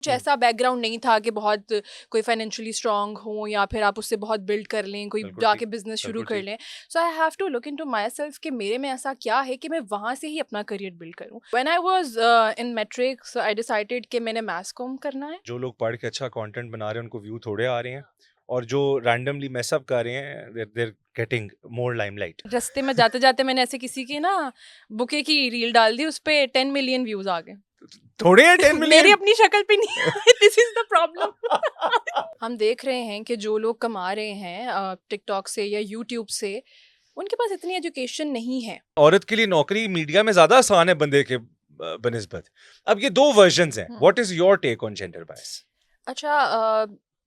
कुछ ऐसा बैकग्राउंड नहीं था कि बहुत कोई फाइनेंशियली स्ट्रांग हो या फिर आप उससे बहुत बिल्ड कर लें, कोई जाके बिजनेस शुरू कर लें. So I have to look into myself कि मेरे में ऐसा क्या है कि मैं वहाँ से ही अपना करियर बिल्ड करूँ. When I was in matrix I decided कि मैंने मैथ्स कॉम करना है. जो लोग पढ़ के अच्छा कंटेंट बना रहे हैं उनको व्यू थोड़े आ रहे हैं, और जो रैंडमली मैसअप कर रहे हैं they're गेटिंग मोर लाइमलाइट. रास्ते में जाते जाते मैंने ऐसे किसी की ना बुके की रील डाल दी, उस पे 10 मिलियन व्यूज आ गए. थोड़े हैं 10 मेरी मिलियन. अपनी शक्ल पे नहीं. This is the problem. हम देख रहे हैं कि जो लोग कमा रहे हैं टिकटॉक से या यूट्यूब से, उनके पास इतनी एजुकेशन नहीं है. औरत के लिए नौकरी मीडिया में ज्यादा आसान है बंदे के बनिस्बत. अब ये दो वर्जन्स हैं. What is your take on gender bias? अच्छा,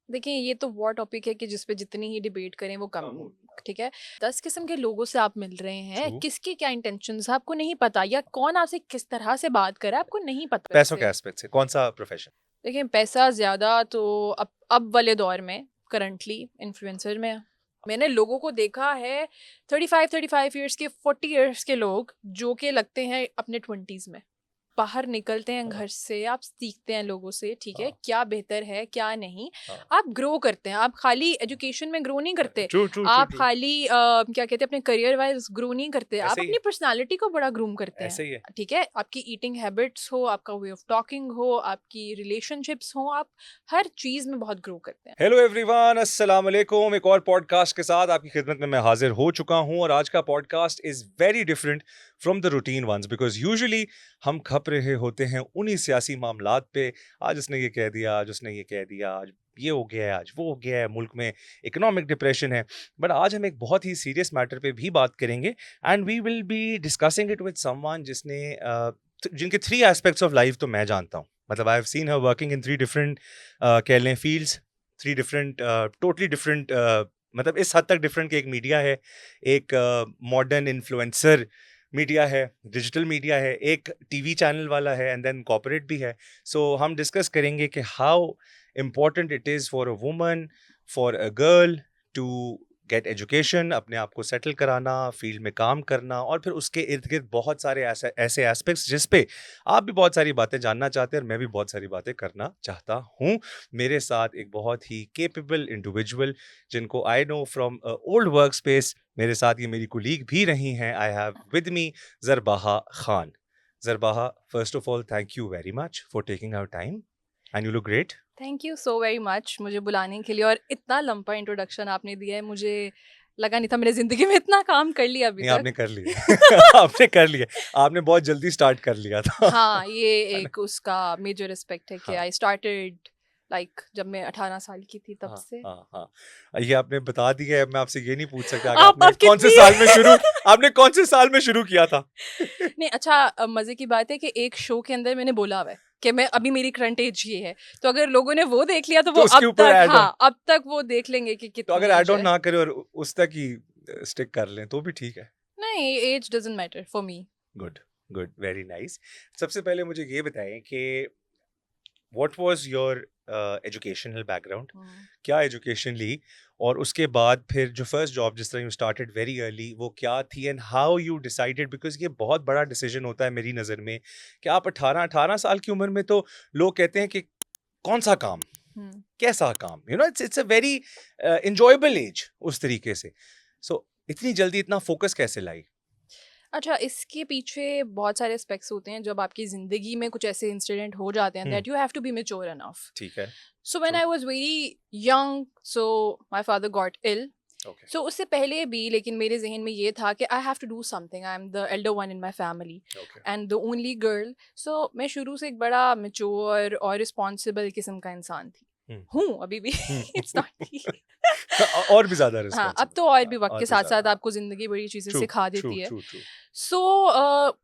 देखिए ये तो वो टॉपिक है कि जिस पे जितनी ही डिबेट करें वो कम. ठीक है, 10 किस्म के लोगों से आप मिल रहे हैं, True. किसके क्या इंटेंशंस है आपको नहीं पता, या कौन आपसे किस तरह से बात कर रहा है आपको नहीं पता. पैसों के एस्पेक्ट से कौन सा प्रोफेशन? देखिए पैसा ज्यादा तो अब वाले दौर में करंटली इन्फ्लुएंसर में है. मैंने लोगों को देखा है 35 ईयर्स के, 40 ईयर्स के लोग जो कि लगते हैं अपने 20s में. बाहर निकलते हैं घर से, आप सीखते हैं लोगों से, ठीक है, क्या बेहतर है क्या नहीं. आप ग्रो करते हैं, आप खाली एजुकेशन में ग्रो नहीं करते. आप खाली क्या कहते हैं अपने करियर वाइज ग्रो नहीं करते, आप अपनी पर्सनालिटी को बड़ा ग्रूम करते हैं. ठीक है, आपकी ईटिंग हैबिट्स हो, आपका वे ऑफ टॉकिंग हो, आपकी रिलेशनशिप्स हो, आप हर चीज में बहुत ग्रो करते हैं. हेलो एवरीवन, अस्सलाम वालेकुम. एक और पॉडकास्ट के साथ आपकी खिदमत में मैं हाजिर हो चुका हूं, और आज का podcast is very different from the routine ones, because usually हम खप रहे होते हैं उन्हीं सियासी मामलात पे. आज उसने ये कह दिया, आज उसने ये कह दिया, आज ये हो गया है, आज वो हो गया है, मुल्क में इकोनॉमिक डिप्रेशन है. बट आज हम एक बहुत ही सीरियस मैटर पे भी बात करेंगे, and we will be discussing it with someone जिनके 3 एस्पेक्ट्स ऑफ लाइफ तो मैं जानता हूँ. मतलब I have seen her working in 3 different कह लें फील्ड्स, 3 डिफरेंट टोटली डिफरेंट, मतलब इस हद तक डिफरेंट कि एक मीडिया है, एक मॉडर्न इन्फ्लुएंसर मीडिया है, डिजिटल मीडिया है, एक टीवी चैनल वाला है, एंड देन कॉर्पोरेट भी है. सो हम डिस्कस करेंगे कि how important it is for a woman, for a girl to get education, अपने आप को सेटल कराना, फील्ड में काम करना, और फिर उसके इर्द गिर्द बहुत सारे ऐसे एस्पेक्ट्स जिस पे आप भी बहुत सारी बातें जानना चाहते हैं और मैं भी बहुत सारी बातें करना चाहता हूँ. मेरे साथ एक बहुत ही केपेबल इंडिविजुअल जिनको I know from old workspace, मेरे साथ ये मेरी कुलीग भी रही हैं. I have with me Zarbaha Khan. Zarbaha, first of all thank you very much for taking our time, and you look great. Thank you so very much मुझे बुलाने के लिए, और इतना लंबा इंट्रोडक्शन आपने दिया है, मुझे लगा नहीं था मैंने जिंदगी में इतना काम कर लिया अभी तक. आपने कर लिया. आपने कर लिया, आपने बहुत जल्दी स्टार्ट कर लिया था. हाँ, ये एक उसका मेजर रिस्पेक्ट है कि आई स्टार्टेड लाइक जब मैं 18 साल की थी तब से. हाँ. ये आपने बता दिया है, मैं आपसे ये नहीं पूछ सकता आप आपने कौन से साल में शुरू आपने कौन से साल में शुरू किया था. नहीं, अच्छा, मजे की बात है कि एक शो के अंदर मैंने बोला हुआ है कि मैं अभी मेरी करंट एज ये है, तो अगर लोगों ने वो देख लिया तो वो अब तक वो देख लेंगे कि कितना. तो अगर ऐड ऑन ना करे और उस तक ही स्टिक कर लें तो भी ठीक है. नहीं, age doesn't matter for me. Good, very nice. सबसे पहले मुझे ये बताएं कि what was your educational background, क्या एजुकेशन ली, और उसके बाद फिर जो फर्स्ट जॉब जिस तरह यू स्टार्टेड वेरी अर्ली वो क्या थी, and how you decided, because ये बहुत बड़ा डिसीजन होता है मेरी नज़र में कि आप 18 साल की उम्र में तो लोग कहते हैं कि कौन सा काम, कैसा काम, you know, it's a very enjoyable as उस तरीके से. सो इतनी जल्दी इतना फोकस कैसे लाई? अच्छा, इसके पीछे बहुत सारे एस्पेक्ट्स होते हैं. जब आपकी ज़िंदगी में कुछ ऐसे इंसिडेंट हो जाते हैं that you have to be mature enough. ठीक है. So when I was very young, so my father got ill. So उससे पहले भी लेकिन मेरे जहन में ये था कि I have to do something. I am the elder one in my family and the only girl. So मैं शुरू से एक बड़ा मैच्योर और रिस्पॉन्सिबल किस्म का इंसान थी. हूँ अभी भी. इट्स नॉट और भी ज्यादा हाँ, अब तो और भी वक्त के साथ साथ आपको जिंदगी बड़ी चीजें सिखा देती है. सो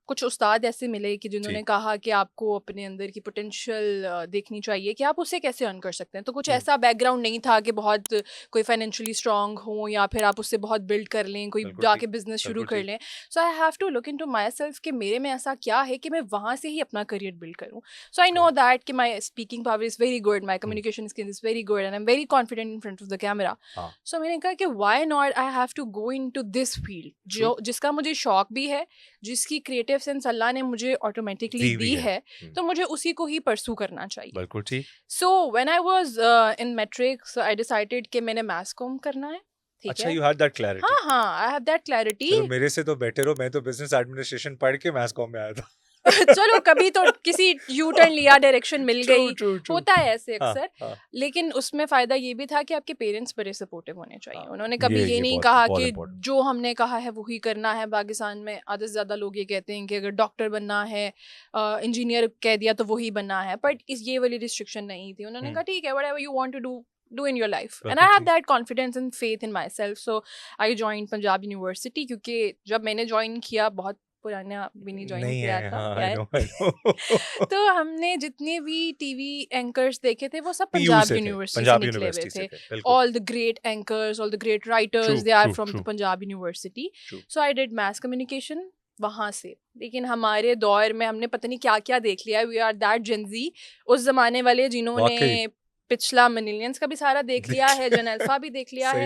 कुछ उस्ताद ऐसे मिले कि जिन्होंने कहा कि आपको अपने अंदर की पोटेंशियल देखनी चाहिए कि आप उसे कैसे अर्न कर सकते हैं. तो कुछ ऐसा बैकग्राउंड नहीं था कि बहुत कोई फाइनेंशियली स्ट्रांग हो या फिर आप उससे बहुत बिल्ड कर लें, कोई जाके बिजनेस शुरू कर लें. So I have to look into myself कि मेरे में ऐसा क्या है कि मैं वहाँ से ही अपना करियर बिल्ड करूँ. सो आई नो दैट कि my speaking power is very good, my communication skill is very good, and I am very confident in front of the camera. करा. हाँ. सो मैंने कहा कि why not I have to go into this field जो जिसका मुझे शौक भी है, जिसकी क्रिएटिव सेंस अल्लाह ने मुझे ऑटोमेटिकली दी है, तो मुझे उसी को ही परसू करना चाहिए. बिल्कुल ठीक. So when I was in matric, so I decided कि मैंने मास कॉम करना है. ठीक अच्छा, है. You had that clarity. हाँ, आई हैव दैट क्लैरिटी. चलो मेरे से तो बेटर हो, मैं तो बिजनेस एडमिनिस्ट्रेशन पढ़ के मास कॉम में आया था. चलो कभी तो किसी यू टर्न लिया, डायरेक्शन मिल गई. True. होता है ऐसे अक्सर. हाँ. लेकिन उसमें फायदा ये भी था कि आपके पेरेंट्स बड़े सपोर्टिव होने चाहिए. हाँ, उन्होंने कभी ये नहीं बहुत कहा बहुत कि important. जो हमने कहा है वही करना है. पाकिस्तान में आधे से ज्यादा लोग ये कहते हैं कि अगर डॉक्टर बनना है, इंजीनियर कह दिया तो वही बनना है. बट इस ये वाली रिस्ट्रिक्शन नहीं थी. उन्होंने कहा ठीक है, whatever you want to do in your life. And I have that confidence and faith in myself. So I joined Punjab University क्योंकि जब मैंने ज्वाइन किया, बहुत पुराना भी नहीं ज्वाइन किया था. I know. तो हमने जितने भी टीवी एंकर्स देखे थे वो सब पंजाब यूनिवर्सिटी से निकले हुए थे. All the great anchors, all the great writers, they are from the Punjab University. So I did mass communication वहाँ से. लेकिन हमारे दौर में हमने पता नहीं क्या क्या देख लिया. We are that Gen Z, उस जमाने वाले जिन्होंने पिछला मिलेनियंस का भी सारा देख लिया है, जन अल्फा भी देख लिया है.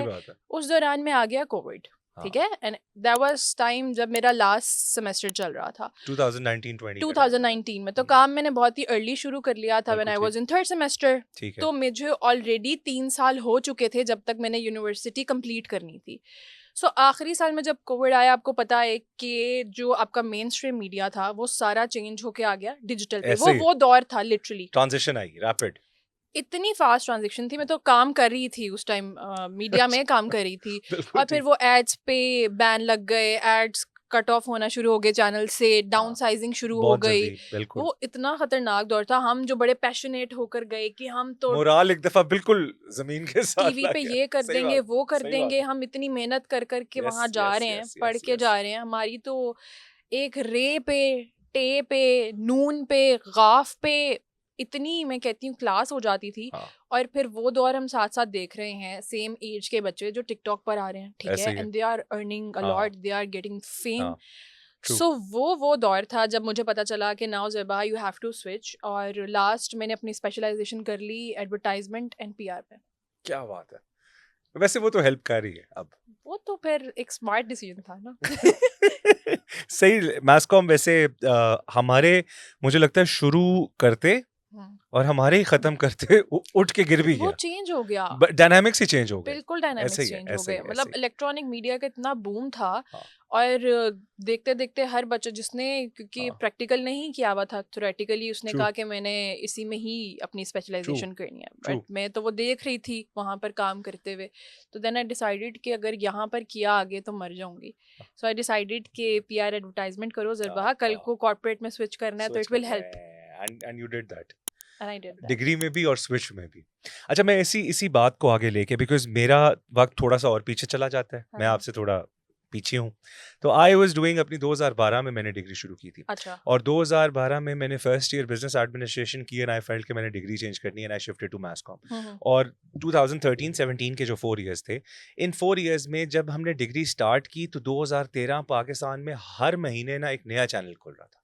उस दौरान में आ गया कोविड. ठीक है. एंड दैट वाज टाइम जब मेरा लास्ट सेमेस्टर चल रहा था 2019 में. तो काम मैंने बहुत ही अर्ली शुरू कर लिया था when I was in third semester. तो मुझे ऑलरेडी 3 साल हो चुके थे जब तक मैंने यूनिवर्सिटी कंप्लीट करनी थी. सो आखिरी साल में जब कोविड आया, आपको पता है कि जो आपका मेन स्ट्रीम मीडिया था वो सारा चेंज होके आ गया डिजिटल पे. वो दौर था, लिटरली ट्रांजिशन आई रैपिड. इतनी फास्ट ट्रांजेक्शन थी. मैं तो काम कर रही थी उस टाइम, मीडिया में काम कर रही थी. और फिर वो एड्स पे बैन लग गए, एड्स कट ऑफ होना शुरू हो गए चैनल से, डाउन साइजिंग शुरू हो गई. वो इतना खतरनाक दौर था. हम जो बड़े पैशनेट होकर गए कि हम तो मोराल एक दफा बिल्कुल जमीन के साथ टीवी पे ये कर देंगे, वो कर देंगे. हम इतनी मेहनत कर करके वहां जा रहे हैं, पढ़ के जा रहे हैं. हमारी तो एक रे पे, टे पे, नून पे, गाफ पे इतनी, मैं कहती हूँ, क्लास हो जाती थी. और फिर वो दौर हम साथ साथ देख रहे हैं. सेम एज के बच्चे जो टिकटॉक पर आ रहे हैं, ठीक है, and they are earning a lot, they are getting fame. So वो दौर था जब मुझे पता चला कि now Zeba you have to switch. और लास्ट मैंने अपनी स्पेशलाइजेशन कर ली एडवर्टाइजमेंट एंड पीआर पे. क्या बात है. वैसे वो तो हेल्प कर रही है अब. वो तो फिर एक स्मार्ट डिसीजन था ना. सही. मास कॉम वैसे हमारे, मुझे लगता है शुरू करते और हमारे ही खत्म करते उठ के गिर भी गया. वो चेंज हो गया, डायनामिक्स ही चेंज हो गए. बिल्कुल डायनामिक्स चेंज हो गए. मतलब इलेक्ट्रॉनिक मीडिया का इतना बूम था. और देखते देखते हर बच्चा जिसने, क्योंकि प्रैक्टिकल नहीं किया हुआ था, थ्योरेटिकली उसने कहा कि मैंने इसी में ही अपनी स्पेशलाइजेशन करनी है. बट मैं तो वो देख रही थी वहाँ पर काम करते हुए. तो देन आई डिसाइडेड कि अगर यहाँ पर किया आगे तो मर जाऊंगी. सो आई डिसाइडेड कि पीआर एडवर्टाइजमेंट करो ज़ेबा, कल को कॉर्पोरेट में स्विच करना है तो it will help. And you did that. Degree में भी और स्विच में भी. अच्छा, मैं इसी बात को आगे लेके, बिकॉज मेरा वक्त थोड़ा सा और पीछे चला जाता है, मैं आपसे थोड़ा पीछे हूँ. तो आई वाज डूइंग अपनी 2012 में मैंने डिग्री शुरू की थी. अच्छा. और 2012 में मैंने फर्स्ट ईयर बिजनेस एडमिनिस्ट्रेशन की एंड आई फेल्ट कि मैंने डिग्री चेंज करनी है and I shifted to mass comm. और 2013-17 के जो 4 इयर्स थे, इन 4 इयर्स में जब हमने डिग्री स्टार्ट की तो 2013 पाकिस्तान में हर महीने ना एक नया चैनल खुल रहा था.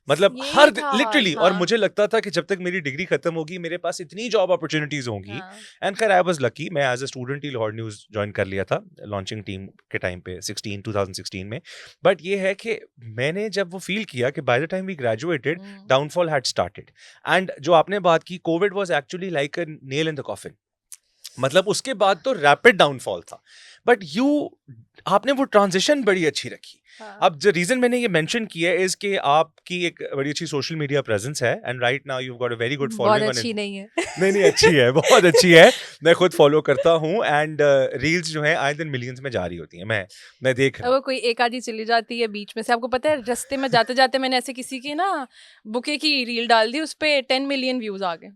मतलब हर लिटरली. और मुझे लगता था कि जब तक मेरी डिग्री खत्म होगी मेरे पास इतनी जॉब अपॉर्चुनिटीज होंगी. एंड खैर आई वाज लकी, मैं एज अ स्टूडेंट ही लाहौर न्यूज़ ज्वाइन कर लिया था लॉन्चिंग टीम के टाइम पे 2016 में. बट ये है कि मैंने जब वो फील किया कि by the time we graduated downfall had started. And जो आपने बात की, COVID was actually like a nail in the coffin. मतलब उसके बाद तो रैपिड डाउनफॉल था. बट आपने वो ट्रांजिशन बड़ी अच्छी रखी. अब जो रीजन मैंने ये मेंशन किया है इज कि आपकी एक बड़ी अच्छी सोशल मीडिया प्रेजेंस है and right now you have got a very good following. बहुत अच्छी नहीं है. नहीं अच्छी है, बहुत अच्छी है. मैं खुद फॉलो करता हूँ एंड रील्स जो है आए दिन मिलियंस में जा रही होती हैं. मैं देख रहा हूँ. कोई एक आधी चली जाती है बीच में से. आपको पता है रास्ते में जाते जाते मैंने ऐसे किसी की ना बुके की रील डाल दी, उस पे 10 मिलियन व्यूज आ गए.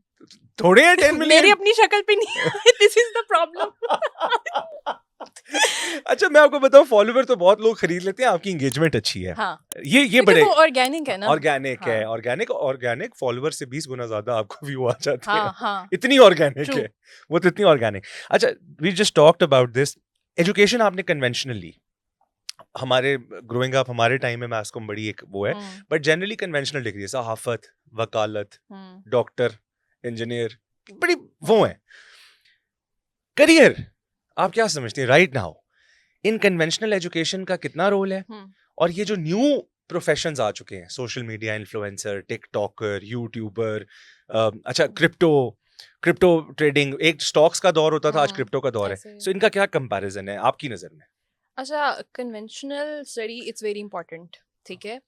थोड़े हैं 10 मिलियन. मेरी अपनी शक्ल पे नहीं. This is the problem. अच्छा, मैं आपको बताऊं, फॉलोवर तो बहुत लोग खरीद लेते हैं, आपकी एंगेजमेंट अच्छी है. हाँ. ये बड़े ऑर्गेनिक है ना. ऑर्गेनिक फॉलोवर से 20 गुना ज्यादा आपको व्यू आ जाते हैं. हाँ. इतनी ऑर्गेनिक है वो, तो इतनी ऑर्गेनिक. अच्छा, we just talked about this. Education आपने कन्वेंशनल ली. हमारे ग्रोइंग अप, हमारे टाइम में मास कॉम बड़ी एक वो है, बट जनरली कन्वेंशनल डिग्री, सहाफत, वकालत, डॉक्टर, इंजीनियर, बड़ी वो है. करियर आप क्या समझते हैं right now in conventional education का कितना रोल है, और ये जो न्यू प्रोफेशंस आ चुके हैं, social media influencer, TikToker, YouTuber, अच्छा क्रिप्टो ट्रेडिंग, एक स्टॉक्स का दौर होता था, आज क्रिप्टो का दौर है, सो इनका क्या कंपैरिजन है आपकी नज़र में? अच्छा, conventional study it's very important, ठीक है।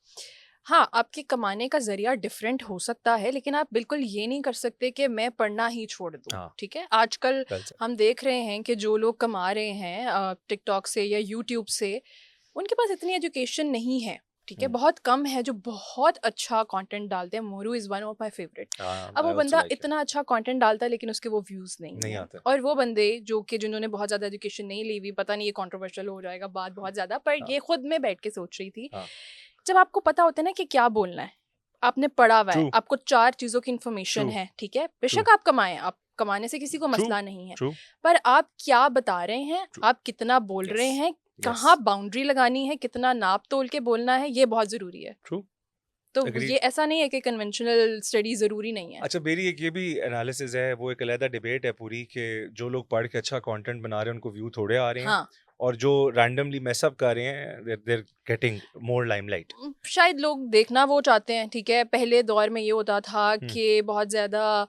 हाँ, आपके कमाने का ज़रिया डिफरेंट हो सकता है, लेकिन आप बिल्कुल ये नहीं कर सकते कि मैं पढ़ना ही छोड़ दूँ, हाँ। ठीक है। आजकल हम देख रहे हैं कि जो लोग कमा रहे हैं टिकटॉक से या यूट्यूब से, उनके पास इतनी एजुकेशन नहीं है, ठीक है। बहुत कम है जो बहुत अच्छा कंटेंट डालते हैं। Moru is one of my favourite. अब वो बंदा इतना अच्छा कंटेंट डालता है, लेकिन उसके वो व्यूज़ नहीं है। और वो बंदे जो कि जिन्होंने बहुत ज़्यादा एजुकेशन नहीं ली हुई, पता नहीं ये कंट्रोवर्शियल हो जाएगा बात बहुत ज़्यादा, पर ये खुद में बैठ के सोच रही थी, जब आपको पता होता है ना कि क्या बोलना है, आपने पढ़ा हुआ है, आपको 4 चीज़ों की इन्फॉर्मेशन है, ठीक है। बेशक आप कमाएं, आप कमाने से किसी को मसला नहीं है, पर आप क्या बता रहे हैं, आप कितना बोल रहे हैं, कहाँ बाउंड्री लगानी है, कितना नाप तोल के बोलना है, ये बहुत जरूरी है। तो ये ऐसा नहीं है कि कन्वेंशनल स्टडी जरूरी नहीं है। अच्छा, मेरी एक ये भी एनालिसिस है, वो एक अलग डिबेट है पूरी, कि जो लोग पढ़ के अच्छा कंटेंट बना रहे हैं उनको व्यू थोड़े आ रहे हैं, हाँ। और जो रैंडमली मैसअप कर रहे हैं they're getting more limelight। शायद लोग देखना वो चाहते हैं, ठीक है। पहले दौर में ये होता था कि बहुत ज्यादा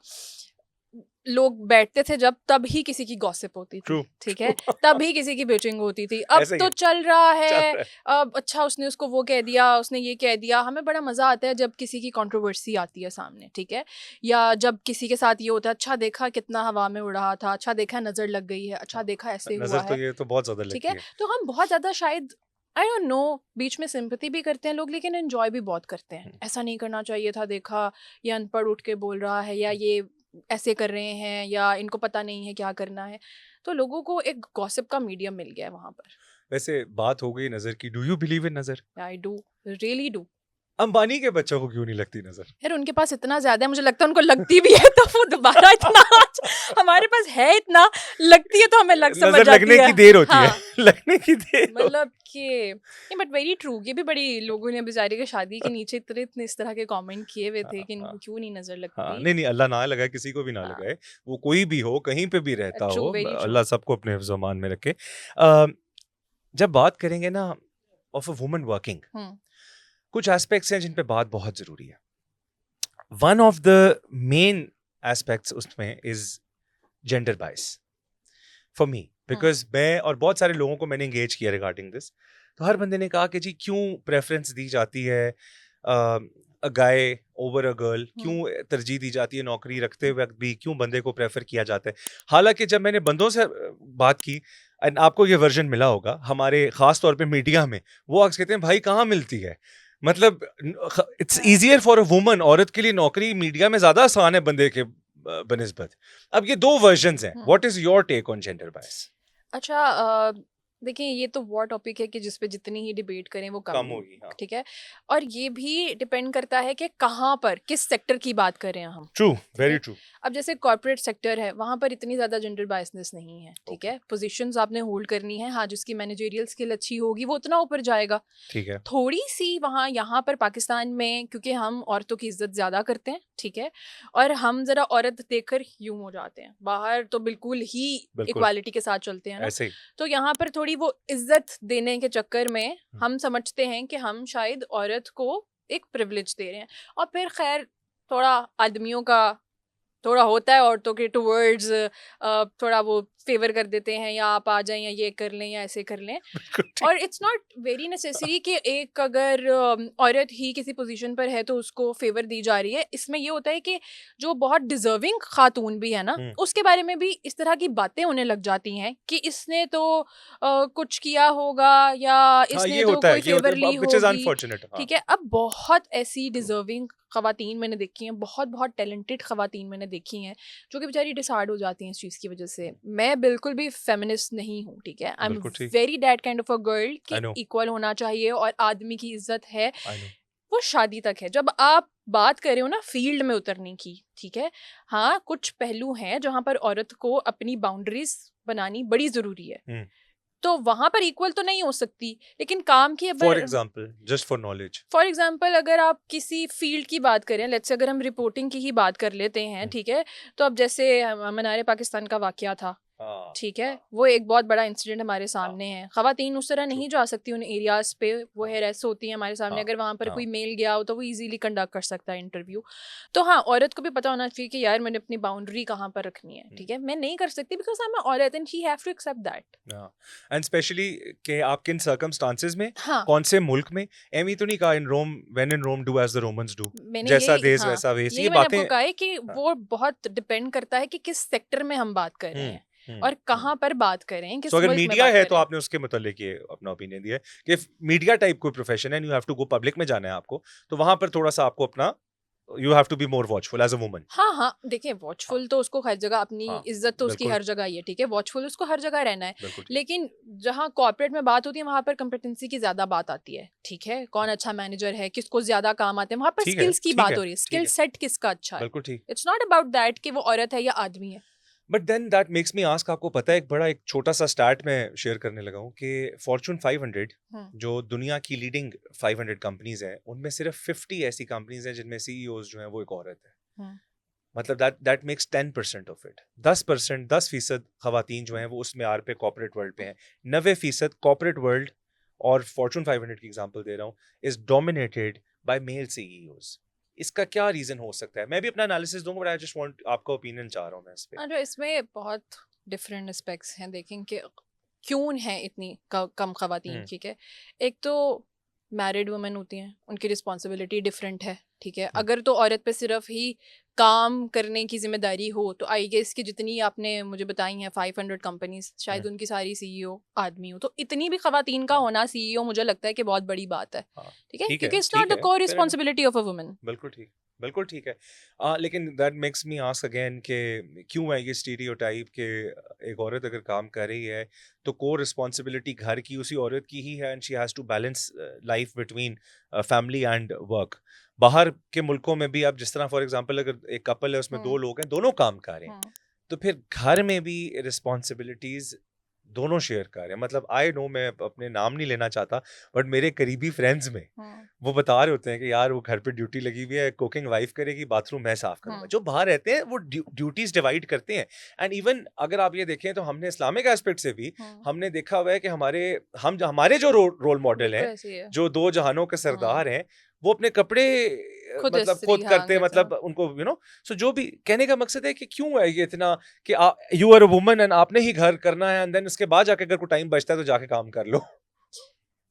लोग बैठते थे जब, तब ही किसी की गॉसिप होती थी, ठीक है, तब ही किसी की बिचिंग होती थी। अब तो चल रहा है, अब अच्छा उसने उसको वो कह दिया, उसने ये कह दिया। हमें बड़ा मजा आता है जब किसी की कंट्रोवर्सी आती है सामने, ठीक है, या जब किसी के साथ ये होता है, अच्छा देखा कितना हवा में उड़ रहा था, अच्छा देखा नजर लग गई है, अच्छा देखा ऐसे हुआ है, ये तो बहुत ज्यादा ठीक है। तो हम बहुत ज्यादा शायद आई डोंट नो, बीच में सिंपैथी भी करते हैं लोग, लेकिन एंजॉय भी बहुत करते हैं। ऐसा नहीं करना चाहिए था, देखा ये अनपढ़ उठ के बोल रहा है, या ये ऐसे कर रहे हैं, या इनको पता नहीं है क्या करना है। तो लोगों को एक गॉसिप का मीडियम मिल गया है वहां पर। वैसे बात हो गई नजर की, डू यू बिलीव इन नजर? I do, really do. Ambani के बच्चों को क्यों नहीं लगती नजर? यार उनके पास इतना ज्यादा है, मुझे लगता है उनको लगती भी है, तो वो दोबारा इतना हमारे पास है इतना, लगती है तो हमें लग समझ जाती है, लगने की देर होती है, लगने की देर, मतलब कि बट वेरी ट्रू। ये भी बड़ी लोगों ने बेचारे के शादी के नीचे इतने इस तरह के कमेंट किए हुए थे कि इनको क्यों नहीं नजर लगती। नहीं अल्लाह ना लगाए, किसी को भी ना लगाए, वो कोई भी हो, कहीं पे भी रहता हो, अल्लाह सबको अपने ज़मान में रखे। जब बात करेंगे ना ऑफ अ वुमन वर्किंग, कुछ एस्पेक्ट्स हैं जिन पे बात बहुत जरूरी है। One of the main aspects उसमें is gender bias for me, because मैं और बहुत सारे लोगों को मैंने एंगेज किया रिगार्डिंग दिस, तो हर बंदे ने कहा कि जी क्यों प्रेफरेंस दी जाती है अ गाय ओवर अ गर्ल, क्यों तरजीह दी जाती है नौकरी रखते वक्त भी, क्यों बंदे को प्रेफर किया जाता है। हालांकि जब मैंने बंदों से बात की, एंड आपको ये वर्जन मिला होगा हमारे खास तौर पे मीडिया में, वो अक्सर कहते हैं भाई कहाँ मिलती है, मतलब it's easier for a woman, औरत के लिए नौकरी मीडिया में ज्यादा आसान है बंदे के बनिस्बत। अब ये दो वर्जन्स हैं, what is your take on gender bias? अच्छा, देखिए ये तो वो टॉपिक है कि जिस पे जितनी ही डिबेट करें वो कम होगी, हाँ। ठीक है, और ये भी डिपेंड करता है कि कहाँ पर, किस सेक्टर की बात कर रहे हैं हम। True, very true. अब जैसे कॉर्पोरेट सेक्टर है, वहाँ पर इतनी ज़्यादा जेंडर बायसनेस नहीं है, ठीक है। पोजीशंस आपने होल्ड करनी है, हाँ, जिसकी मैनेजरियल स्किल अच्छी होगी वो उतना ऊपर जाएगा, ठीक है। थोड़ी सी वहाँ यहाँ पर पाकिस्तान में, क्योंकि हम औरतों की इज्जत ज़्यादा करते हैं, ठीक है, और हम ज़रा औरत देखकर यूं हो जाते हैं, बाहर तो बिल्कुल ही इक्वालिटी के साथ चलते हैं ना, ऐसे ही। तो यहाँ पर थोड़ी वो इज्जत देने के चक्कर में हम समझते हैं कि हम शायद औरत को एक प्रिविलेज दे रहे हैं, और फिर खैर थोड़ा आदमियों का थोड़ा होता है औरतों के टुवर्ड्स, थोड़ा वो फेवर कर देते हैं, या आप आ जाएं, या ये कर लें, या ऐसे कर लें। और इट्स नॉट वेरी नेसेसरी कि एक अगर औरत ही किसी पोजीशन पर है तो उसको फेवर दी जा रही है। इसमें ये होता है कि जो बहुत डिजर्विंग खातून भी है ना, उसके बारे में भी इस तरह की बातें होने लग जाती हैं कि इसने तो कुछ किया होगा, या इसने तो कोई फेवर ली होगी, ठीक है। अब बहुत ऐसी डिजर्विंग खवातीन मैंने देखी हैं, बहुत बहुत टैलेंटेड खवातीन मैंने देखी हैं, जो कि बेचारी डिसाइड हो जाती हैं इस चीज़ की वजह से। मैं बिल्कुल भी फेमिनिस्ट नहीं हूँ, ठीक है, आई am very that kind of a girl कि इक्वल होना चाहिए और आदमी की इज्जत है वो शादी तक है। जब आप बात कर रहे हो ना फील्ड में उतरने की, ठीक है, हाँ, कुछ पहलू हैं जहाँ पर औरत को अपनी बाउंड्रीज बनानी बड़ी जरूरी है, तो वहां पर इक्वल तो नहीं हो सकती, लेकिन काम की for example, just for knowledge, for example अगर आप किसी फील्ड की बात करें, लेट्स से अगर हम रिपोर्टिंग की ही बात कर लेते हैं, ठीक है, तो अब जैसे मनारे पाकिस्तान का वाकया था, ठीक है, वो एक बहुत बड़ा इंसिडेंट हमारे सामने है। ख़वातीन उस तरह नहीं जा सकती उन एरियाज़ पे, वो हेरेस होती हैं हमारे सामने। अगर वहाँ पर कोई मेल गया हो तो वो इजीली कंडक्ट कर सकता है इंटरव्यू। तो हाँ, औरत को भी पता होना चाहिए कि यार मैंने अपनी बाउंड्री कहाँ पर रखनी है, ठीक है, मैं नहीं कर सकती बिकॉज आई एम अ औरत and she have to accept that. And specially कि आप किन सर्कमस्टांसेस में, हाँ, कौन से मुल्क में, एमी तो नहीं कहा in Rome, when in Rome do as the Romans do, मैंने जैसा यही देश हाँ, वैसा वेश, यही ये मैंने बातें। आपको कहा है कि हाँ, वो बहुत डिपेंड करता है कि किस सेक्टर में हम बात कर रहे हैं और हम्म। कहाँ पर बात कर रहे हैं, सो किस अगर मुल्क में मीडिया बात है कर तो रहे हैं। आपने उसके मुतालिक ये अपना ओपिनियन दिया है कि मीडिया टाइप कोई प्रोफेशन है, you have to go public में जाना है आपको, तो वहां पर थोड़ा सा आपको अपना, you have to be more watchful as a woman. हाँ हाँ, देखिए हाँ, वॉचफुल तो उसको हर जगह, अपनी हाँ, इज्जत तो उसकी बिल्कुल हर जगह ही है, ठीक है, वॉचफुल उसको हर जगह रहना है। बिल्कुल ठीक। लेकिन जहाँ कॉर्पोरेट में बात होती है वहां पर कॉम्पिटेंसी की ज्यादा बात आती है, ठीक है, कौन अच्छा मैनेजर है, किसको ज्यादा काम आते हैं, वहां पर ठीक है स्किल्स की ठीक बात है हो रही है, ठीक स्किल है, सेट किसका अच्छा है। बिल्कुल ठीक। इट्स नॉट अबाउट दैट कि वो औरत है या आदमी है। But then that makes me ask, आपको पता है एक छोटा सा स्टैट मैं शेयर करने लगा हूँ कि फॉर्चून 500 हम्म, जो दुनिया की लीडिंग 500 कंपनीज हैं, उनमें सिर्फ 50 ऐसी कंपनीज हैं जिनमें सीईओज जो हैं वो एक औरत है। हम्म, मतलब दैट मेक्स 10% ऑफ इट। 10%, 10% खवातीन जो हैं वो उसमें आर पे कॉर्पोरेट वर्ल्ड पे हैं। 90% कॉर्पोरेट वर्ल्ड, और फॉर्चून 500 की एग्जांपल दे रहा हूँ, is dominated by male CEOs. इसका क्या रीजन हो सकता है? मैं भी अपना एनालिसिस दूंगा, बट आई जस्ट वांट आपका ओपिनियन चाह रहा हूँ मैं इस पे। हाँ, जो इसमें बहुत डिफरेंट एस्पेक्ट्स हैं, देखें कि क्यों है इतनी कम खवातीन, हम्म ठीक है। एक तो मैरिड वुमेन होती हैं, उनकी रिस्पॉन्सिबिलिटी डिफरेंट है, ठीक है। हम्म अगर तो औरत पे सिर्फ ही काम करने की जिम्मेदारी हो तो आई गेस कि जितनी आपने मुझे बताई हैं 500 कंपनीज, शायद उनकी सारी सीईओ आदमी हो, तो इतनी भी खवातीन का हाँ होना सीईओ मुझे लगता है कि बहुत बड़ी बात है, हाँ, ठीक है, ठीक है क्योंकि इट्स नॉट ठीक द है, core fair enough, responsibility of a woman. बिल्कुल ठीक, बिल्कुल ठीक है। लेकिन that makes me ask again कि क्यों है ये स्टीरियोटाइप कि एक औरत अगर काम कर रही है तो कोर रिस्पॉन्सिबिलिटी घर की उसी औरत की ही है, and she has to balance life between family and work. बाहर के मुल्कों में भी आप जिस तरह, फॉर एग्जांपल, अगर एक कपल है उसमें दो हम्म, लोग हैं, दोनों काम कर रहे हैं, हम्म, तो फिर घर में भी रिस्पॉन्सिबिलिटीज दोनों शेयर कर रहे हैं। मतलब आई नो, मैं अपने नाम नहीं लेना चाहता, बट मेरे करीबी फ्रेंड्स में हम्म, वो बता रहे होते हैं कि यार वो घर पे ड्यूटी लगी हुई है, कुकिंग वाइफ करेगी, बाथरूम मैं साफ करूंगा। हम्म, जो बाहर रहते हैं वो ड्यूटीज डिवाइड करते हैं। एंड इवन अगर आप ये देखें तो हमने इस्लामिक एस्पेक्ट से भी हम्म, हमने देखा हुआ है कि हमारे जो रोल मॉडल बिल्कुल हैं, ऐसे ही है। जो दो जहानों के हम्म, सरदार हैं, वो अपने कपड़े खुद मतलब इस्त्री खुद हाँ करते हैं, करते हैं। मतलब उनको सो जो भी कहने का मकसद है कि क्यों है ये इतना कि you are a woman and आपने ही घर करना है, एंड देन उसके बाद जाके अगर कोई टाइम बचता है तो जाके काम कर लो।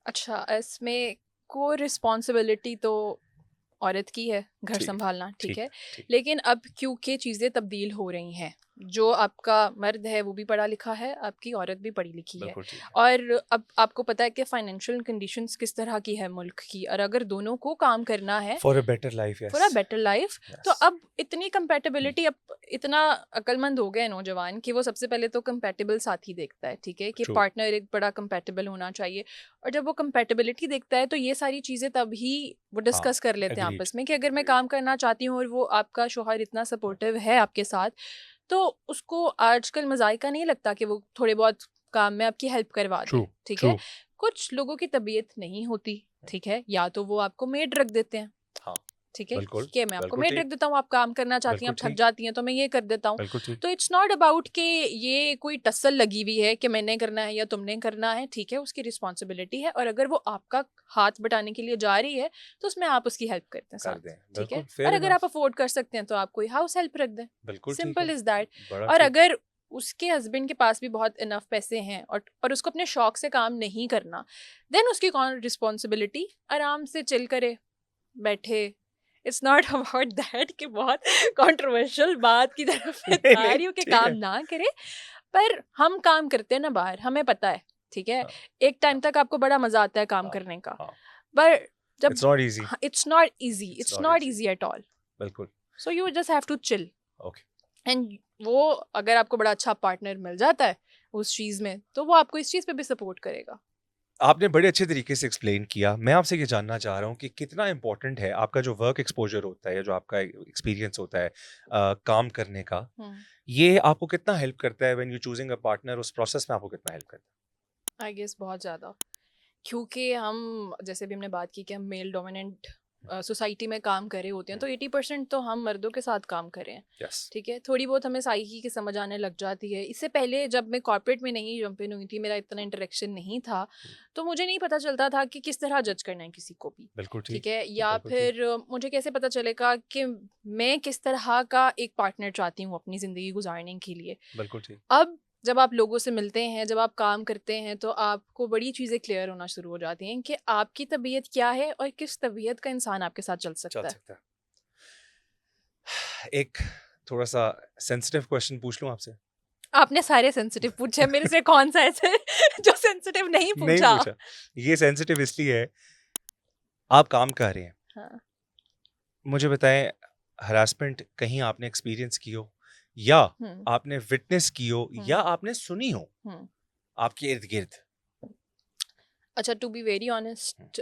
अच्छा, इसमें को रिस्पॉन्सिबिलिटी तो औरत की है घर ठीक संभालना, ठीक ठीक है। ठीक, लेकिन अब क्योंकि चीज़ें तब्दील हो रही हैं, जो आपका मर्द है वो भी पढ़ा लिखा है, आपकी औरत भी पढ़ी लिखी है, बिल्कुल ठीक है। और अब आपको पता है कि फाइनेंशियल कंडीशंस किस तरह की है मुल्क की, और अगर दोनों को काम करना है for a better life, for a yes better life, तो यस। अब इतनी कंपेटेबिलिटी, अब इतना अक्लमंद हो गए नौजवान कि वो सबसे पहले तो कंपेटेबल साथी देखता है, ठीक है, कि ट्रू, पार्टनर एक बड़ा कंपेटेबल होना चाहिए। और जब वो कंपेटेबिलिटी देखता है तो ये सारी चीज़ें तभी वो हाँ, डिस्कस कर लेते हैं एग्रीड आपस में कि अगर मैं एग्रीड। काम करना चाहती हूँ और वो आपका शौहर इतना सपोर्टिव है आपके साथ, तो उसको आजकल मज़ाइका नहीं लगता कि वो थोड़े बहुत काम में आपकी हेल्प करवा ट्रू दे, ठीक ट्रू। है। कुछ लोगों की तबीयत नहीं होती, ठीक है, या तो वो आपको मेड रख देते हैं, हाँ, ठीक है, बिल्कुल कि मैं आपको बिल्कुल मेड रख ठीक, देता हूँ, आप काम करना चाहती हैं, बिल्कुल आप थक ठीक, जाती हैं तो मैं ये कर देता हूँ। बिल्कुल ठीक। तो इट्स नॉट अबाउट कि ये कोई टसल लगी हुई है कि मैंने करना है या तुमने करना है, ठीक है, उसकी रिस्पॉन्सिबिलिटी है, और अगर वो आपका हाथ बटाने के लिए जा रही है तो उसमें आप उसकी हेल्प करते हैं कर साथ, दें, ठीक है। बिल्कुल और फेयर अगर आप इनफ, अफोर्ड कर सकते हैं तो आप कोई हाउस हेल्प रख दें, बिल्कुल ठीक सिंपल है, इज दैट। बड़ा और ठीक। अगर उसके हस्बैंड के पास भी बहुत इनफ पैसे हैं और उसको अपने शौक से काम नहीं करना, देन उसकी कौन रिस्पॉन्सिबिलिटी, आराम से चिल करे, बैठे। इट्स नॉट अबाउट दैट कि बहुत कंट्रोवर्शियल बात की तरफ मैं नहीं जा नहीं रही हूँ कि ठीक काम है। ना करे, पर हम काम करते हैं ना बाहर, हमें पता है, ठीक है। हाँ एक टाइम तक आपको बड़ा मजा आता है काम हाँ करने का, हाँ, पर जब it's not easy, it's not easy, it's it's not not easy, easy at all. बिल्कुल। So you just have to chill, okay, and वो अगर आपको बड़ा अच्छा पार्टनर मिल जाता है उस चीज में, तो वो आपको इस चीज पे भी सपोर्ट करेगा। आपने बड़े अच्छे तरीके से एक्सप्लेन किया। मैं आपसे ये जानना चाह रहा हूँ कि कितना इम्पोर्टेंट है आपका जो वर्क एक्सपोजर होता है या जो आपका एक्सपीरियंस होता है काम करने का, हम्म, ये आपको कितना हेल्प करता है when you choosing a partner, उस प्रोसेस में आपको कितना हेल्प करता आई गेस बहुत ज्यादा, क्योंकि हम, जैसे भी हमने बात की कि हम मेल डोमिनेंट सोसाइटी में काम कर रहे होते हैं तो 80% तो हम मर्दों के साथ काम कर रहे हैं, Yes. ठीक है। थोड़ी बहुत हमें साइकी की समझ आने लग जाती है। इससे पहले जब मैं कॉर्पोरेट में नहीं जंप इन हुई थी, मेरा इतना इंटरेक्शन नहीं था, तो मुझे नहीं पता चलता था कि किस तरह जज करना है किसी को भी, बिल्कुल ठीक। ठीक है। या बिल्कुल ठीक। फिर मुझे कैसे पता चलेगा कि मैं किस तरह का एक पार्टनर चाहती हूँ अपनी ज़िंदगी गुजारने के लिए। बिल्कुल ठीक। अब जब आप लोगों से मिलते हैं, जब आप काम करते हैं, तो आपको बड़ी चीज़ें क्लियर होना शुरू हो जाती हैं कि आपकी तबीयत क्या है और किस तबीयत का इंसान आपके साथ चल चल सकता है। सकता है। एक थोड़ा सा सेंसिटिव क्वेश्चन पूछ लूं आपसे? आपने सारे सेंसिटिव पूछे, मेरे से कौन सा ऐसे जो सेंसिटिव नहीं नहीं पूछा? पूछा। ये सेंसिटिव इसलिए है, आप काम कर रहे हैं, हाँ। मुझे बताएं, हरासमेंट कहीं आपने एक्सपीरियंस की हो, या हम्म, आपने विटनेस की हो, या आपने सुनी हो हम्म। आपके इर्द गिर्द? अच्छा, टू बी वेरी ऑनेस्ट,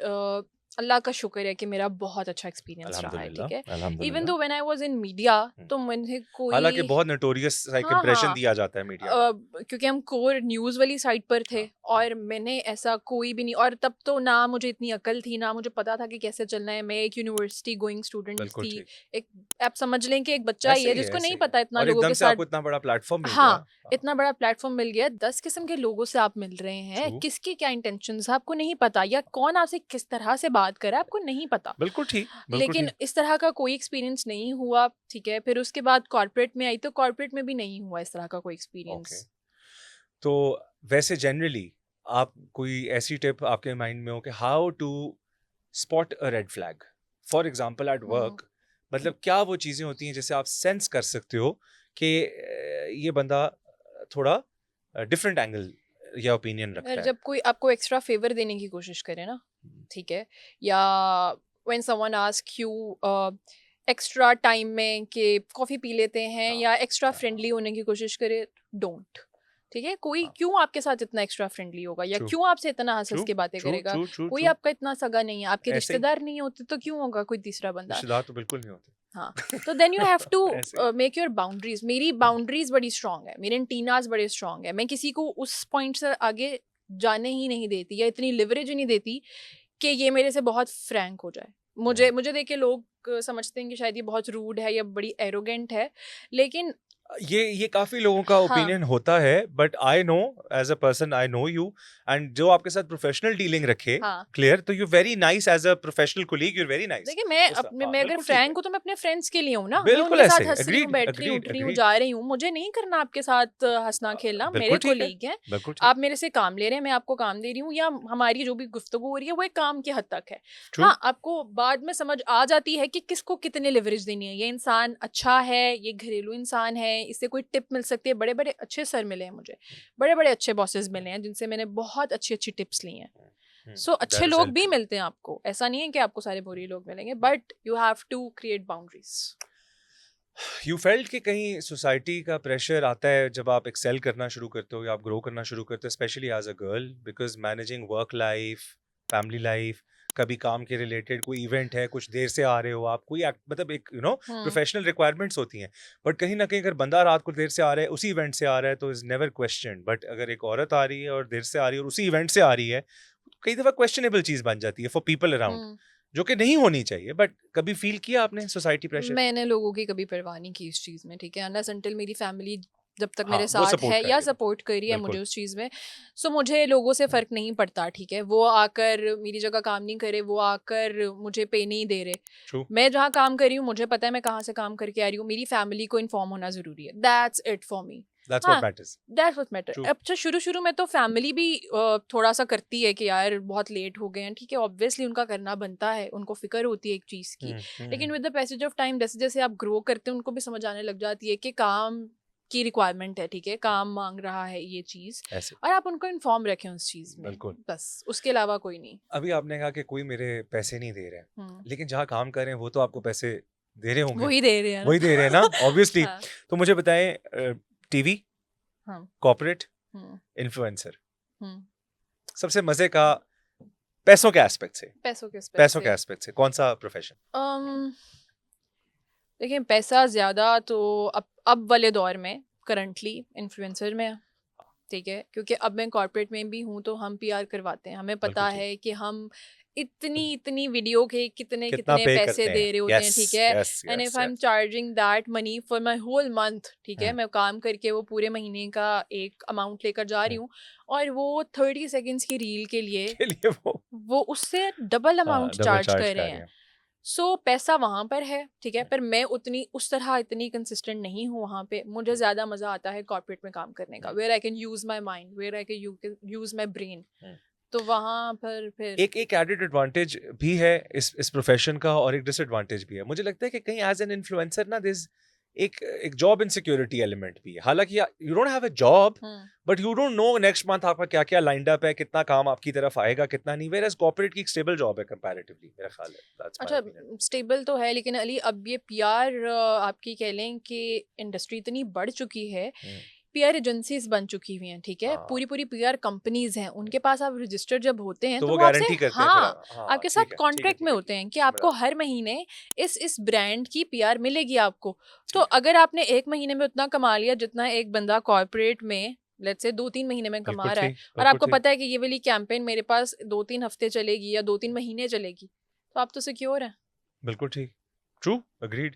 अल्लाह का शुक्र है कि मेरा बहुत अच्छा एक्सपीरियंस रहा है, ठीक है। इवन अल्हम्दुलिल्लाह। दो when I was in media, तो मुझे हालांकि कोई बहुत नोटोरियस एक हाँ इंप्रेशन हाँ दिया जाता है मीडिया में। क्योंकि हम कोर न्यूज़ वाली साइड पर थे, हाँ, और मैंने ऐसा कोई भी नहीं, और तब तो ना मुझे इतनी अकल थी, ना मुझे पता था कि कैसे चलना है। मैं एक यूनिवर्सिटी गोइंग स्टूडेंट बिल्कुल थी, ठीक। एक, आप समझ लें कि एक बच्चा ही ऐसे है ही है, जिसको ऐसे नहीं ही है। पता इतना और लोगों एकदम के से साथ। आपको इतना बड़ा प्लेटफॉर्म मिल गया। हाँ, इतना बड़ा प्लेटफॉर्म मिल गया, 10 किस्म के लोगों से आप मिल रहे हैं, True. किसके क्या इंटेंशंस है आपको नहीं पता, या कौन आपसे किस तरह से बात कर रहा है आपको नहीं पता। बिल्कुल ठीक, बिल्कुल लेकिन ठीक। इस तरह का कोई एक्सपीरियंस नहीं हुआ, ठीक है। फिर उसके बाद कॉर्पोरेट में आई, तो कॉर्पोरेट में भी नहीं हुआ इस तरह का कोई ओके। एक्सपीरियंस। तो वैसे जनरली आप कोई ऐसी टिप आपके माइंड में हो कि how to spot a red flag, for example at work, मतलब क्या वो चीजें होती हैं जिससे आप सेंस कर सकते हो कि ये बंदा थोड़ा डिफरेंट एंगल या ओपिनियन रखता यार, है? जब कोई आपको एक्स्ट्रा फेवर देने की कोशिश करे ना, ठीक है, या when someone ask you extra time में कि कॉफ़ी पी लेते हैं, हाँ, या एक्स्ट्रा हाँ, फ्रेंडली होने की कोशिश करे, डोंट, ठीक है। कोई हाँ, क्यों आपके साथ इतना एक्स्ट्रा फ्रेंडली होगा, या ट्रू, क्यों आपसे इतना हंस हंस ट्रू, के बातें ट्रू, करेगा? ट्रू, ट्रू, कोई ट्रू। आपका इतना सगा नहीं है, आपके ऐसे ही रिश्तेदार नहीं होते तो क्यों होगा कोई तीसरा बंदा? रिश्तेदार तो बिल्कुल नहीं होते। हाँ, तो देन यू हैव ऐसे ही। To make your boundaries. मेरी बाउंड्रीज बड़ी स्ट्रांग है, मेरे एंटीनाज बड़े स्ट्रांग है। मैं किसी को उस पॉइंट से आगे जाने ही नहीं देती, या इतनी लिवरेज ही नहीं देती कि ये मेरे से बहुत फ्रैंक हो जाए। मुझे मुझे देख के लोग समझते हैं कि शायद ये बहुत रूड है या बड़ी एरोगेंट है, लेकिन ये काफी लोगों का हाँ, ओपिनियन होता है, but I know as a person, I know you, and जो आपके साथ प्रोफेशनल डीलिंग रखे, हाँ। क्लियर, तो you very nice as a professional colleague, you very nice. देखिए, मैं उसका अपने हाँ मैं अगर बिल्कुल ठीक फ्रैंक है, हूँ तो मैं अपने फ्रेंड्स के लिए हूँ ना, मैं बिल्कुल उनके ऐसे साथ हंस रही हूँ, अग्रीड बैठ रही हूँ, उठ अग्रीड रही हूँ, अग्रीड। जा रही हूँ। मुझे नहीं करना आपके साथ हंसना खेलना, मेरे बिल्कुल ठीक है, कोलीग हैं। बिल्कुल ठीक। आप मेरे से काम ले रहे हैं, मैं आपको काम दे रही हूँ, या हमारी जो भी गुफ्तगू हो रही है वो एक काम की हद तक है। ट्रू। हाँ, आपको बाद में समझ आ जाती है कि किसको कितने लिवरेज देनी है। ये इंसान अच्छा है, ये घरेलू इंसान है, इससे कोई टिप मिल सकती है। बड़े बड़े अच्छे सर मिले हैं मुझे, बड़े बड़े अच्छे बॉसेस मिले हैं जिनसे मैंने बहुत अच्छी अच्छी टिप्स ली हैं। सो अच्छे दैट इज लोग भी हेल्पफुल। मिलते हैं आपको, ऐसा नहीं है कि आपको सारे बुरे लोग मिलेंगे, but you have to create boundaries. You felt कि कहीं सोसाइटी का प्रेशर आता है जब आप एक्सेल करना शुरू करते हो या आप ग्रो करना शुरू करते हो, specially as a girl, because managing work life, family life, कभी काम के रिलेटेड कोई इवेंट है, कुछ देर से आ रहे हो आप, कोई मतलब एक प्रोफेशनल रिक्वायरमेंट्स होती हैं, बट कहीं ना कहीं अगर बंदा रात को देर से आ रहा है, उसी इवेंट से आ रहा है, तो इज नेवर क्वेश्चन। बट अगर एक औरत आ रही है और देर से आ रही है और उसी इवेंट से आ रही है, कई दफा क्वेश्चनेबल चीज बन जाती है फॉर पीपल अराउंड, जो कि नहीं होनी चाहिए। बट कभी फील किया आपने सोसाइटी प्रेशर? मैंने लोगों की कभी परवाह नहीं की इस चीज़ में, ठीक है। अनलेस अंटिल मेरी फैमिली जब तक हाँ, मेरे वो साथ सपोर्ट है कर या रही है, सपोर्ट कर रही है मुझे बिल्कुल। उस चीज़ में, सो मुझे लोगों से फ़र्क नहीं पड़ता, ठीक है। वो आकर मेरी जगह काम नहीं करे, वो आकर मुझे पे नहीं दे रहे। ट्रू। मैं जहाँ काम कर रही हूँ, मुझे पता है मैं कहाँ से काम करके आ रही हूँ, मेरी फैमिली को इन्फॉर्म होना ज़रूरी है। That's it for me. That's हाँ, what matters. That's what matter. True. अच्छा, शुरू शुरू में तो फैमिली भी थोड़ा सा करती है कि यार बहुत लेट हो गए हैं, ठीक है, ऑब्वियसली उनका करना बनता है, उनको फिक्र होती है एक चीज़ की। लेकिन with the passage of time, जैसे जैसे आप ग्रो करते हैं, उनको भी समझ आने लग जाती है कि काम की रिक्वायरमेंट है, ठीक है, काम मांग रहा है ये चीज़, ऐसे और आप उनको इन्फॉर्म रखें उस चीज़ में, बिल्कुल। बस उसके अलावा कोई नहीं। अभी आपने कहा कि कोई मेरे पैसे नहीं दे रहे हैं, हम्म, लेकिन जहाँ काम कर रहे हैं वो तो आपको पैसे दे रहे होंगे, वही दे रहे हैं वही दे रहे हैं ना, ना। ऑब्वियसली। हाँ, तो मुझे बताएं, टीवी, हाँ, कॉर्पोरेट, हम्म, इन्फ्लुएंसर, हम्म। सबसे मजे का पैसों के एस्पेक्ट से, पैसों के aspect पैसों के से एस्पेक्ट से कौन सा प्रोफेशन? देखिए, पैसा ज़्यादा तो अब वाले दौर में करंटली इन्फ्लुएंसर में है, ठीक है। क्योंकि अब मैं कॉर्पोरेट में भी हूँ, तो हम पीआर करवाते हैं, हमें पता बिल्कुल ठीक। है कि हम इतनी वीडियो के कितने कितना कितने पे पैसे करते दे हैं? रहे होते हैं, Yes, ठीक है, yes, and yes, if I am yes. Charging that money for my whole month, ठीक है, हम्म। मैं काम करके वो पूरे महीने का एक अमाउंट लेकर जा रही हूँ, और वो 30 सेकेंड्स की रील के लिए के लिए वो उससे double amount double charge charge कर रहे कर रहे हैं। हैं। सो पैसा वहाँ पर है, ठीक है, पर मैं उतनी उस तरह इतनी कंसिस्टेंट नहीं हूँ वहाँ पे। मुझे ज़्यादा मज़ा आता है कॉर्पोरेट में काम करने का, where I can use my mind, where I can use my brain. तो वहाँ पर फिर एक एडेड एडवांटेज भी है इस प्रोफेशन का, और एक डिसएडवांटेज भी है। मुझे लगता है कि कहीं एज एन इन्फ्लुएंसर ना दिस एक जॉब इनसिक्योरिटी एलिमेंट भी है। हालांकि you don't have a job, but you don't know next month आपका क्या क्या लाइंड अप है, कितना काम आपकी तरफ आएगा, कितना नहीं। वेयर एज कॉर्पोरेट की एक स्टेबल जॉब है कंपैरेटिवली, मेरा ख्याल है। That's my अच्छा, opinion. स्टेबल तो है, लेकिन अली अब ये पीआर आपकी कह लें कि इंडस्ट्री इतनी बढ़ चुकी है, पीआर एजेंसीज बन चुकी हुई हैं, ठीक है, हाँ। पूरी पूरी पीआर कंपनीज हैं, उनके पास आप रजिस्टर जब होते हैं तो तो वो वो आपसे, गारंटी करते हैं फिर। हाँ, हाँ, आपके ठीक साथ है, ठीक है, कॉन्ट्रैक्ट ठीक में है, होते ठीक हैं है, कि समझ आपको आ रहा हर महीने इस ब्रांड की पीआर मिलेगी आपको। ठीक तो है। अगर आपने एक महीने में उतना कमा लिया जितना एक बंदा कॉर्पोरेट में लेट्स से 2-3 महीने में बिल्कुल कमा रहा है, ठीक, और बिल्कुल आपको ठीक। पता है कि ये वाली कैंपेन मेरे पास 2-3 हफ्ते चलेगी या 2-3 महीने चलेगी, तो आप तो सिक्योर हैं। बिल्कुल ठीक, true, agreed.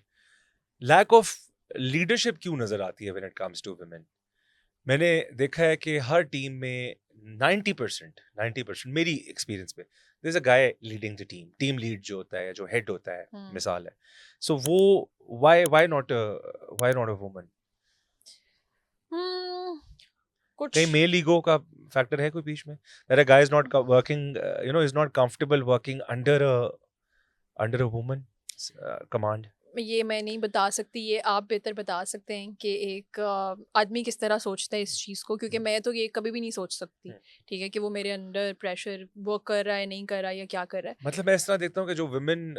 Lack of leadership क्यों नजर आती है when it comes to women? मैंने देखा है कि हर टीम में 90% मेरी एक्सपीरियंस में there is a guy leading the team. Team lead जो होता है, जो हेड होता है, मिसाल है, सो वो व्हाई नॉट अ वुमन? हम्म, कहीं कुछ मेल ईगो का फैक्टर है कोई बीच में? That a guy is not working, is not comfortable working under a woman command? ये मैं नहीं बता सकती, ये आप बेहतर बता सकते हैं कि एक आदमी किस तरह सोचता है इस चीज़ को, क्योंकि मैं तो ये कभी भी नहीं सोच सकती, ठीक है, कि वो मेरे अंडर प्रेशर वर्क कर रहा है, नहीं कर रहा है, या क्या कर रहा है। मतलब मैं इस तरह देखता हूँ कि जो वुमेन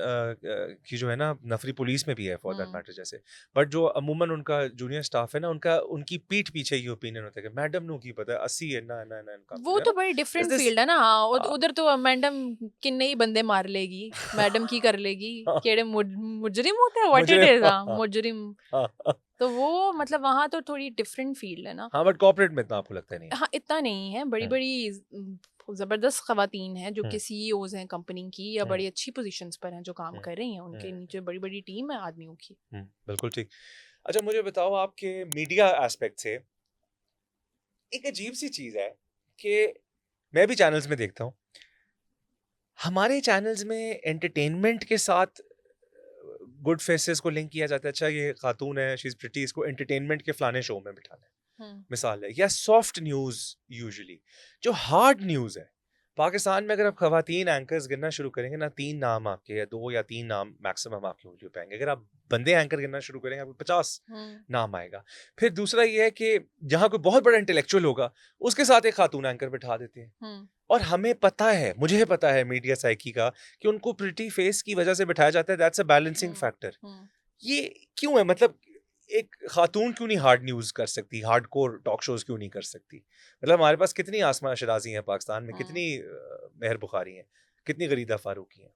की जो है ना, नफरी पुलिस में भी है फॉर दैट मैटर जैसे, बट जो अमूमन उनका जूनियर स्टाफ है ना, उनकी पीठ पीछे ये ओपिनियन होता है कि मैडम नो की पता है 80 है ना ना ना काम वो है तो ना। बड़ी इज डिफरेंट दिस फील्ड है ना, हाँ, उधर तो मैडम किन्ने ही बंदे मार लेगी, मैडम की कर लेगी, केड़े मुजरिम होता है, व्हाट इट मुझे इज, हाँ, मुजरिम। हाँ तो वो मतलब वहाँ तो थोड़ी डिफरेंट फील्ड है ना। हाँ, बट कॉर्पोरेट में इतना आपको लगता नहीं है? हाँ, इतना नहीं है, बड़ी हम्म, बड़ी ज़बरदस्त ख़वातीन हैं जो हम्म, कि सीईओज़ हैं कंपनी की, या हम्म, बड़ी अच्छी पोजीशंस पर हैं जो काम हम्म, कर रही हैं, उनके हम्म, नीचे बड़ी बड़ी टीम है आदमियों की। बिल्कुल ठीक। अच्छा मुझे बताओ, आपके मीडिया एस्पेक्ट से एक अजीब सी चीज है कि मैं भी चैनल्स में देखता हूँ, हमारे चैनल्स में एंटरटेनमेंट के साथ गुड फेसेस को लिंक किया जाता है। अच्छा ये खातून है, शी इज प्रिटी, इसको एंटरटेनमेंट के फलाने शो में बिठाना है, मिसाल है, या सॉफ्ट न्यूज। यूजुअली जो हार्ड न्यूज है पाकिस्तान में, अगर आप खवातीन एंकर्स गिनना शुरू करेंगे ना, 3 नाम आपके, या 2 या 3 नाम मैक्सिमम आपके हो पाएंगे। अगर आप बंदे एंकर गिनना शुरू करेंगे, आपको 50 नाम आएगा। फिर दूसरा ये है कि जहाँ कोई बहुत बड़ा इंटेलेक्चुअल होगा, उसके साथ एक खातून एंकर बिठा देते हैं। और हमें पता है, मुझे पता है मीडिया साइकी का, कि उनको प्रिटी फेस की वजह से बिठाया जाता है। That's a balancing factor. ये क्यों है? मतलब एक खातून क्यों नहीं हार्ड न्यूज कर सकती, हार्डकोर टॉक शोज क्यों नहीं कर सकती? मतलब हमारे पास कितनी आसमा शराजी हैं पाकिस्तान में, कितनी मेहर बुखारी हैं, कितनी गरीदा फारूकी हैं,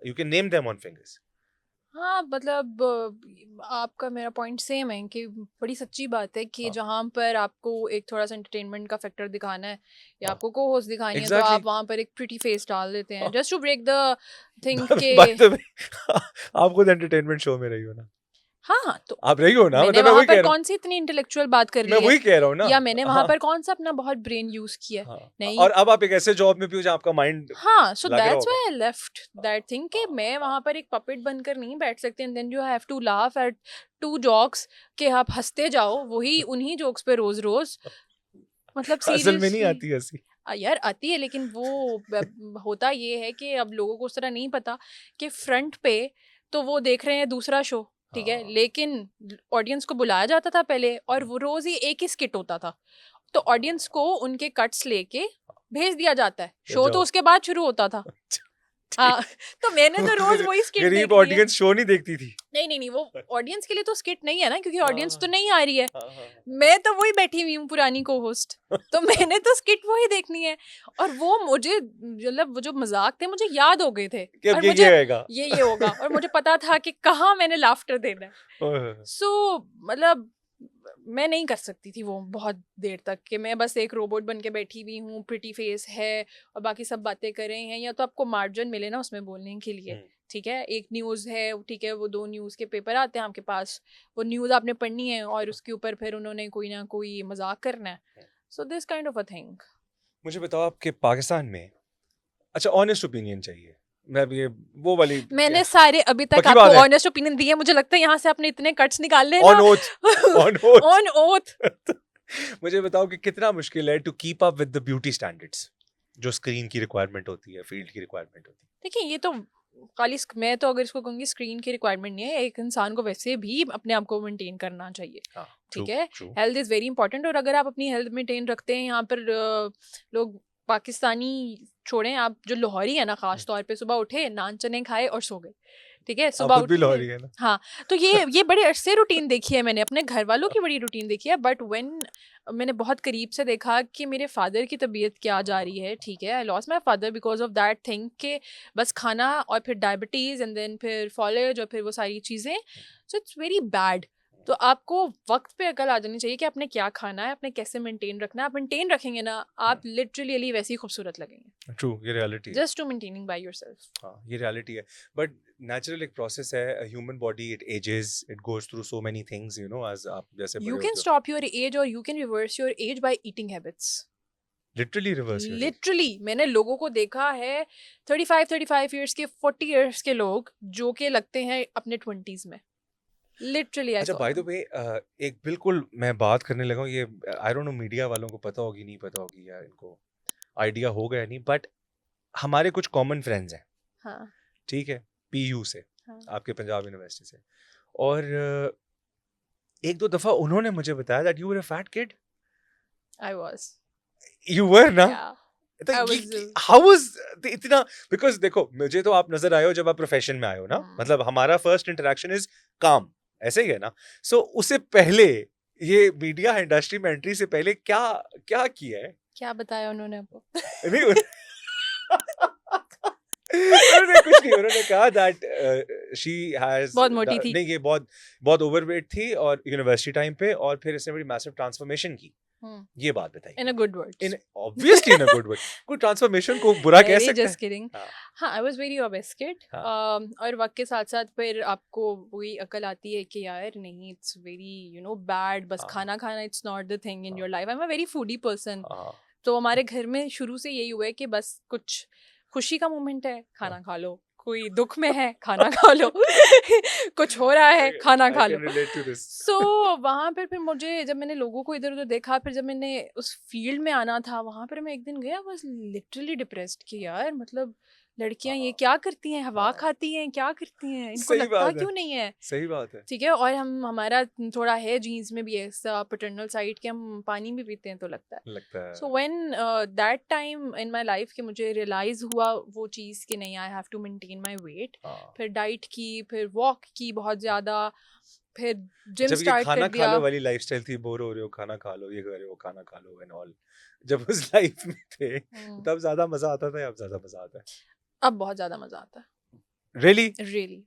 you can name them on fingers. हाँ, मतलब आपका मेरा पॉइंट सेम है कि बड़ी सच्ची बात है कि हाँ, जहाँ पर आपको एक थोड़ा सा एंटरटेनमेंट का फैक्टर दिखाना है या हाँ, आपको को होस्ट दिखानी है, तो एग्जैक्टली। आप वहाँ पर एक प्रिटी फेस डाल देते हैं just to break the thing के। बाय द वे, आप खुद एंटरटेनमेंट शो में रही हो ना? हाँ, हाँ, तो आप रही हो ना? मैंने मतलब मैं वहाँ वही पर कह रहा हूँ, कौन सी इतनी इंटेलेक्चुअल बात कर मैं ली है, वही कह रहा हूँ ना। या मैंने वहाँ हाँ, पर कौन सा अपना बहुत ब्रेन यूज किया है? हाँ, नहीं। और अब आप एक ऐसे जॉब में भी हो जहाँ आपका माइंड हाँ, सो लग रहा दैट्स होगा। Why I left that thing कि मैं वहाँ पर एक पपेट बनकर नहीं बैठ सकती, and then you have to laugh at 2 jokes कि आप हंसते जाओ वही उन्हीं जोक्स पे रोज रोज। मतलब असल में नहीं सीरियसली आती हंसी। यार आती है, लेकिन वो होता ये है कि अब लोगों को उस तरह नहीं पता कि फ्रंट पे तो वो देख रहे हैं दूसरा शो, ठीक है, हाँ, लेकिन ऑडियंस को बुलाया जाता था पहले, और वो रोज ही एक ही स्किट होता था, तो ऑडियंस को उनके कट्स लेके भेज दिया जाता है, तो शो तो जाओ। उसके बाद शुरू होता था। हाँ, तो मैंने तो रोज वही स्किट गरीब देखनी है। ऑडियंस शो नहीं देखती थी। नहीं नहीं नहीं, वो ऑडियंस के लिए तो स्किट नहीं है ना, क्योंकि हाँ, ऑडियंस तो नहीं आ रही है। हाँ, हाँ, मैं तो वही बैठी हुई हूँ पुरानी को होस्ट, तो मैंने तो स्किट वही देखनी है, और वो मुझे मतलब वो जो मजाक थे मुझे याद हो गए थे, कि अब और ये मुझे रहेगा। ये होगा, और मुझे पता था कि कहाँ मैंने लाफ्टर देना है। ओह, सो मतलब मैं नहीं कर सकती थी वो बहुत देर तक कि मैं बस एक रोबोट बन के बैठी हुई हूँ, प्रिटी फेस है और बाकी सब बातें कर रहे हैं, या तो आपको मार्जिन मिले ना उसमें बोलने के लिए, ठीक है, एक न्यूज़ है, ठीक है, वो 2 न्यूज़ के पेपर आते हैं आपके पास, वो न्यूज़ आपने पढ़नी है और उसके ऊपर फिर उन्होंने कोई ना कोई मजाक करना है, so this kind of a thing. मुझे बताओ आपके पाकिस्तान में, अच्छा ऑनेस्ट ओपिनियन चाहिए, मैं अब ये वो वाली मैंने सारे अभी तक पक्की बात आपको है? ऑनेस्ट ओपिनियन दिए, मुझे लगता है यहाँ से आपने इतने कट्स निकाले ऑन ना oath, on oath. On oath. मुझे बताओ कि कितना मुश्किल है to keep up with the beauty standards जो स्क्रीन की रिक्वायरमेंट होती है, फील्ड की रिक्वायरमेंट होती है। देखिए ये तो खाली मैं तो अगर इसको कहूँगी स्क्रीन की रिक्वायरमेंट नहीं है, एक इंसान को वैसे भी अपने आप को मेंटेन करना चाहिए, हाँ, ठीक true, है, true. Health is very important. और अगर आप अपनी हेल्थ मेंटेन रखते हैं, यहाँ पर लोग पाकिस्तानी छोड़ें, आप जो लाहौरी है ना खास तौर पे, सुबह उठे नान चने खाए और सो गए, ठीक है, आप सुबह खुद भी उठे। लाहौरी है ना? हाँ, तो ये बड़े अरसे रूटीन देखी है मैंने, अपने घर वालों की बड़ी रूटीन देखी है, बट व्हेन मैंने बहुत करीब से देखा कि मेरे फादर की तबीयत क्या जा रही है, ठीक है, I lost my father because of that thing कि बस खाना और फिर डायबिटीज़ एंड देन फिर फॉलेज और फिर वो सारी चीज़ें, सो इट्स वेरी बैड। तो आपको वक्त पे अकल आ जानी चाहिए कि आपने क्या खाना है, आपने कैसे मेंटेन रखना है। आप मेंटेन रखेंगे ना, आप लिटरली वैसे ही खूबसूरत लगेंगे, ट्रू, ये रियलिटी है। Just to maintaining by yourself. हाँ, ये रियलिटी है, बट नेचुरल एक प्रोसेस है, human body it ages, it goes through so many things, you know, as आप जैसे यू बड़े कैन होते हो, स्टॉप योर एज और you can reverse your age by eating habits. Literally reverse your age. Literally मैंने लोगों को देखा है 35 इयर्स के 40 इयर्स के लोग जो कि लगते हैं अपने 20s में, लिटरली आई अच्छा, सॉ बाय द देम। वे, एक बिल्कुल मैं बात करने लगा हूँ, ये आई डोंट नो मीडिया वालों को पता होगी नहीं पता होगी, या इनको आइडिया होगा या नहीं, बट हमारे कुछ कॉमन फ्रेंड्स हैं, हाँ ठीक है, पीयू से, हाँ आपके पंजाब यूनिवर्सिटी से, और एक दो दफा उन्होंने मुझे बताया that you were a fat kid. I was, you were ना? या तो आई ये वाज। हाउ वाज इतना, बिकॉज देखो मुझे तो आप नजर आए हो जब आप प्रोफेशन में आए हो ना, मतलब हमारा फर्स्ट इंटरेक्शन इज काम, ऐसे ही है ना? सो उससे पहले, ये मीडिया इंडस्ट्री में एंट्री से पहले क्या क्या किया है? क्या बताया उन्होंने आपको? नहीं उन्होंने कुछ नहीं, उन्होंने कहा दैट शी हैज, बहुत मोटी थी। नहीं ये बहुत बहुत ओवरवेट थी और यूनिवर्सिटी टाइम पे, और फिर इसने बड़ी मैसिव ट्रांसफॉर्मेशन की, ये बात बताई in a good words, in obviously in a good way, कोई ट्रांसफॉर्मेशन को बुरा कह वेरी सकता जस्ट है? किडिंग। हाँ, हाँ, आई वाज वेरी ओबेस्किड। हाँ, और वक्त के साथ साथ फिर आपको वही अकल आती है कि यार नहीं, it's very you know bad, बस हाँ, खाना खाना it's not the thing in हाँ, your life. I am a very foodie person, हाँ, तो हमारे घर में शुरू से यही हुआ है कि बस कुछ खुशी का मोमेंट है खाना खा लो, कोई दुख में है खाना खा लो कुछ हो रहा है खाना खा I low. can relate to this. सो वहाँ पर फिर मुझे, जब मैंने लोगों को इधर उधर देखा, फिर जब मैंने उस फील्ड में आना था, वहाँ पर मैं एक दिन गया, बस लिटरली डिप्रेस्ड कि यार मतलब लड़कियां ये हाँ, क्या करती हैं, हवा हाँ, खाती हैं, क्या करती हैं, इनको सही लगता बात है, क्यों नहीं है, सही बात है, ठीक है। और हमारा थोड़ा है जीन्स में भी ऐसा पैटर्नल साइड के हम पानी भी पीते हैं तो लगता है। लगता है। So when that time in my life कि मुझे रियलाइज हुआ वो चीज़ कि नहीं, I have to maintain my weight, हाँ, फिर डाइट की, फिर वॉक की बहुत ज़्यादा, फिर जिम जब ये स्टार्ट खाना कर खा लो दिया। वाली लाइफस्टाइल थी, बोर हो रहे हो खाना खा लो, ये कर रहे हो खाना खा लो एंड ऑल, जब उस लाइफ में थे तब ज्यादा मजा आता था या अब ज्यादा मजा आता है? अब बहुत ज़्यादा मज़ा आता रियली? है, really,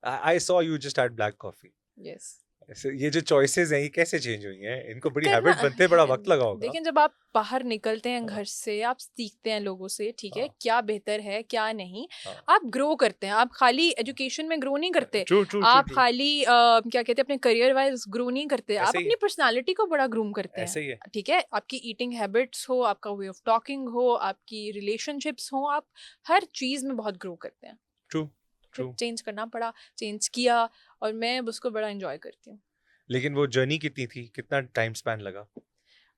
I saw you just had black coffee. Yes. ऐसे ये जो चॉइसेस हैं ये कैसे चेंज हुई हैं? इनको बड़ी करना हैबिट बनते बड़ा वक्त लगा होगा। देखिए, जब आप बाहर निकलते हैं हाँ, घर से, आप सीखते हैं लोगों से, ठीक है, हाँ, क्या बेहतर है क्या नहीं, हाँ, आप ग्रो करते हैं। आप खाली एजुकेशन में ग्रो नहीं करते, ट्रू ट्रू ट्रू आप ट्रू, खाली क्या कहते हैं अपने करियर वाइज ग्रो नहीं करते, आप ऐसे ही अपनी पर्सनालिटी को बड़ा ग्रूम करते हैं, ऐसे ही है। ठीक है। आपकी ईटिंग हैबिट्स हो, आपका वे ऑफ टॉकिंग हो, आपकी रिलेशनशिप्स हो, आप हर चीज़ में बहुत ग्रो करते हैं। True true. चेंज करना पड़ा, चेंज किया, और मैं अब उसको बड़ा इंजॉय करती हूँ। लेकिन वो जर्नी कितनी थी, कितना टाइम स्पैन लगा अम,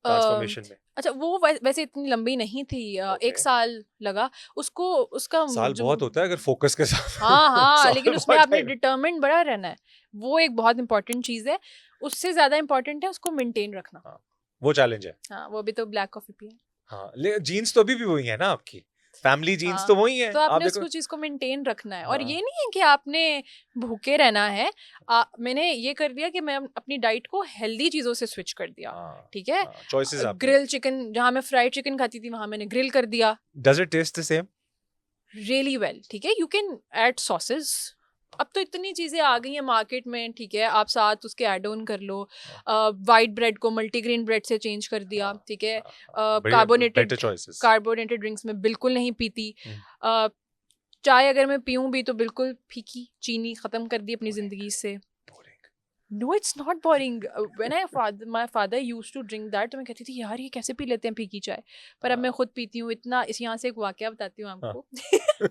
ट्रांसफॉर्मेशन में? अच्छा, वो वैसे इतनी लंबी नहीं थी, ओके, 1 साल लगा उसको, उसका साल जो बहुत होता है अगर फोकस के साथ हाँ हाँ, साल लेकिन उसमें बहुत आपने टाइम। डिटर्मिन्ड बड़ा रहना है, वो एक बहुत इंपॉर्टेंट चीज़ है। उससे ज़्यादा इंपॉर्टेंट है उसको मेंटेन रखना। हाँ, वो चैलेंज है। हाँ, वो अभी तो ब्लैक कॉफ़ी पी है। हाँ, ले जीन्स तो अभी भी वही है ना आपकी, फैमिली जीन्स तो हाँ, वही है, तो आप आपने देखो। उसको चीज़ को मेंटेन रखना है, और हाँ, ये नहीं है कि आपने भूखे रहना है। मैंने ये कर दिया कि मैं अपनी डाइट को हेल्दी चीज़ों से स्विच कर दिया, हाँ, ठीक है। हाँ, चॉइसेस आपने। ग्रिल चिकन, जहाँ मैं फ्राइड चिकन खाती थी वहाँ मैंने ग्रिल कर दिया, does it taste the same? Really well, ठीक है। यू कैन ऐड सॉसेस, अब तो इतनी चीज़ें आ गई हैं मार्केट में, ठीक है, आप साथ उसके ऐड ऑन कर लो, वाइट ब्रेड को मल्टीग्रेन ब्रेड से चेंज कर दिया, ठीक है, बेटर चॉइसेस। कार्बोनेटेड ड्रिंक्स में बिल्कुल नहीं पीती, चाय अगर मैं पीऊँ भी तो बिल्कुल फीकी, चीनी ख़त्म कर दी अपनी ज़िंदगी से। No, it's not boring. When my father used to drink that, तो मैं कहती थी यार ये कैसे पी लेते हैं फीकी चाय, पर अब मैं खुद पीती हूँ इतना। इस यहाँ से एक वाकया बताती हूँ आपको।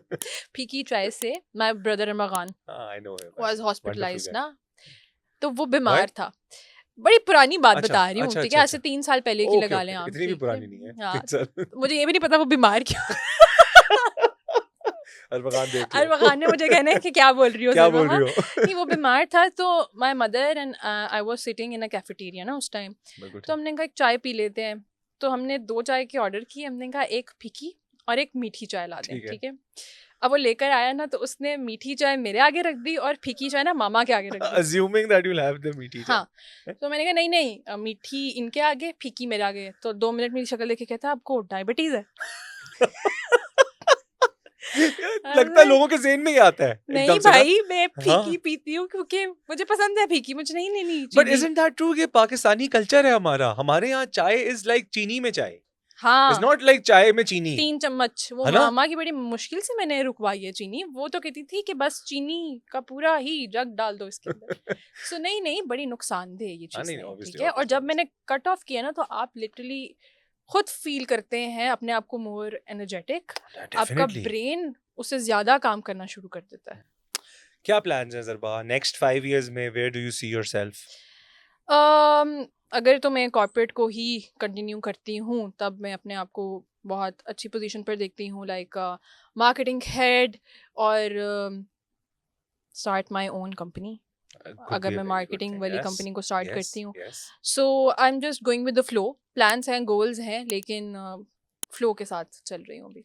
फीकी चाय से my brother Ramagan I know him. was hospitalized Wonderful ना, तो वो बीमार था। बड़ी पुरानी बात अच्छा, बता रही हूँ, अच्छा, ठीक अच्छा, है, आज से अच्छा। 3 साल पहले की ओके, लगा ओके, लें आप, इतनी भी ठीक पुरानी नहीं है, हाँ, 3 साल। मुझे ये भी नहीं पता वो बीमार क्यों। अरबकान देख लो। अरबकान ने मुझे कहना है कि क्या बोल रही हो क्या सलमा बोल खान? रही हो? नहीं, वो बीमार था, तो my mother and I was sitting in a cafeteria ना उस टाइम, बिल्कुल तो हमने कहा एक चाय पी लेते हैं, तो हमने 2 चाय के ऑर्डर किए, हमने कहा एक फीकी और एक मीठी चाय ला दें, ठीक है। ठीक है। अब वो लेकर आया ना, तो उसने मीठी चाय मेरे आगे रख दी और फीकी चाय ना मामा के आगे रख दी। Assuming that you'll have the meaty हाँ, chai. तो मैंने कहा नहीं नहीं, मीठी इनके आगे, फीकी मेरे आगे। तो 2 मिनट मेरी शक्ल देख के कहता आपको डायबिटीज है? लगता है लोगों के ज़हन में ही आता है नहीं एकदम से ना। भाई, मैं हाँ। फीकी पीती हूँ क्योंकि मुझे पसंद है फीकी, मुझे नहीं लेनी But चीनी। isn't that true कि पाकिस्तानी कल्चर है हमारा, हमारे यहाँ चाय is like चीनी में चाय, it's हाँ, not like चाय में चीनी, 3 चम्मच वो है ना? मामा की बड़ी मुश्किल से मैंने रुकवाई है चीनी। वो तो कहती थी कि बस चीनी का पूरा ही जग डाल दो इसके अंदर। सो नहीं नहीं, बड़ी नुकसानदेह ये हाँ, नहीं, चीज़ें, obviously, ठीक है। और obviously, जब मैंने कट ऑफ किया ना, तो आप लिटरली खुद फील करते हैं अपने आप को मोर एनर्जेटिक, आपका Definitely. ब्रेन उससे ज्यादा काम करना शुरू कर देता है। क्या प्लान्स हैं ज़रबा नेक्स्ट 5 years में? Where do you see yourself? अगर तो मैं कॉर्पोरेट को ही कंटिन्यू करती हूँ, तब मैं अपने आप को बहुत अच्छी पोजीशन पर देखती हूँ, लाइक मार्केटिंग हेड, और start my own company. Could अगर be a मैं very good मार्केटिंग thing. वाली Yes, कंपनी को स्टार्ट yes, करती हूँ, yes. So I am just going with the flow. Plans हैं, गोल्स हैं, लेकिन फ्लो के साथ चल रही हूँ अभी।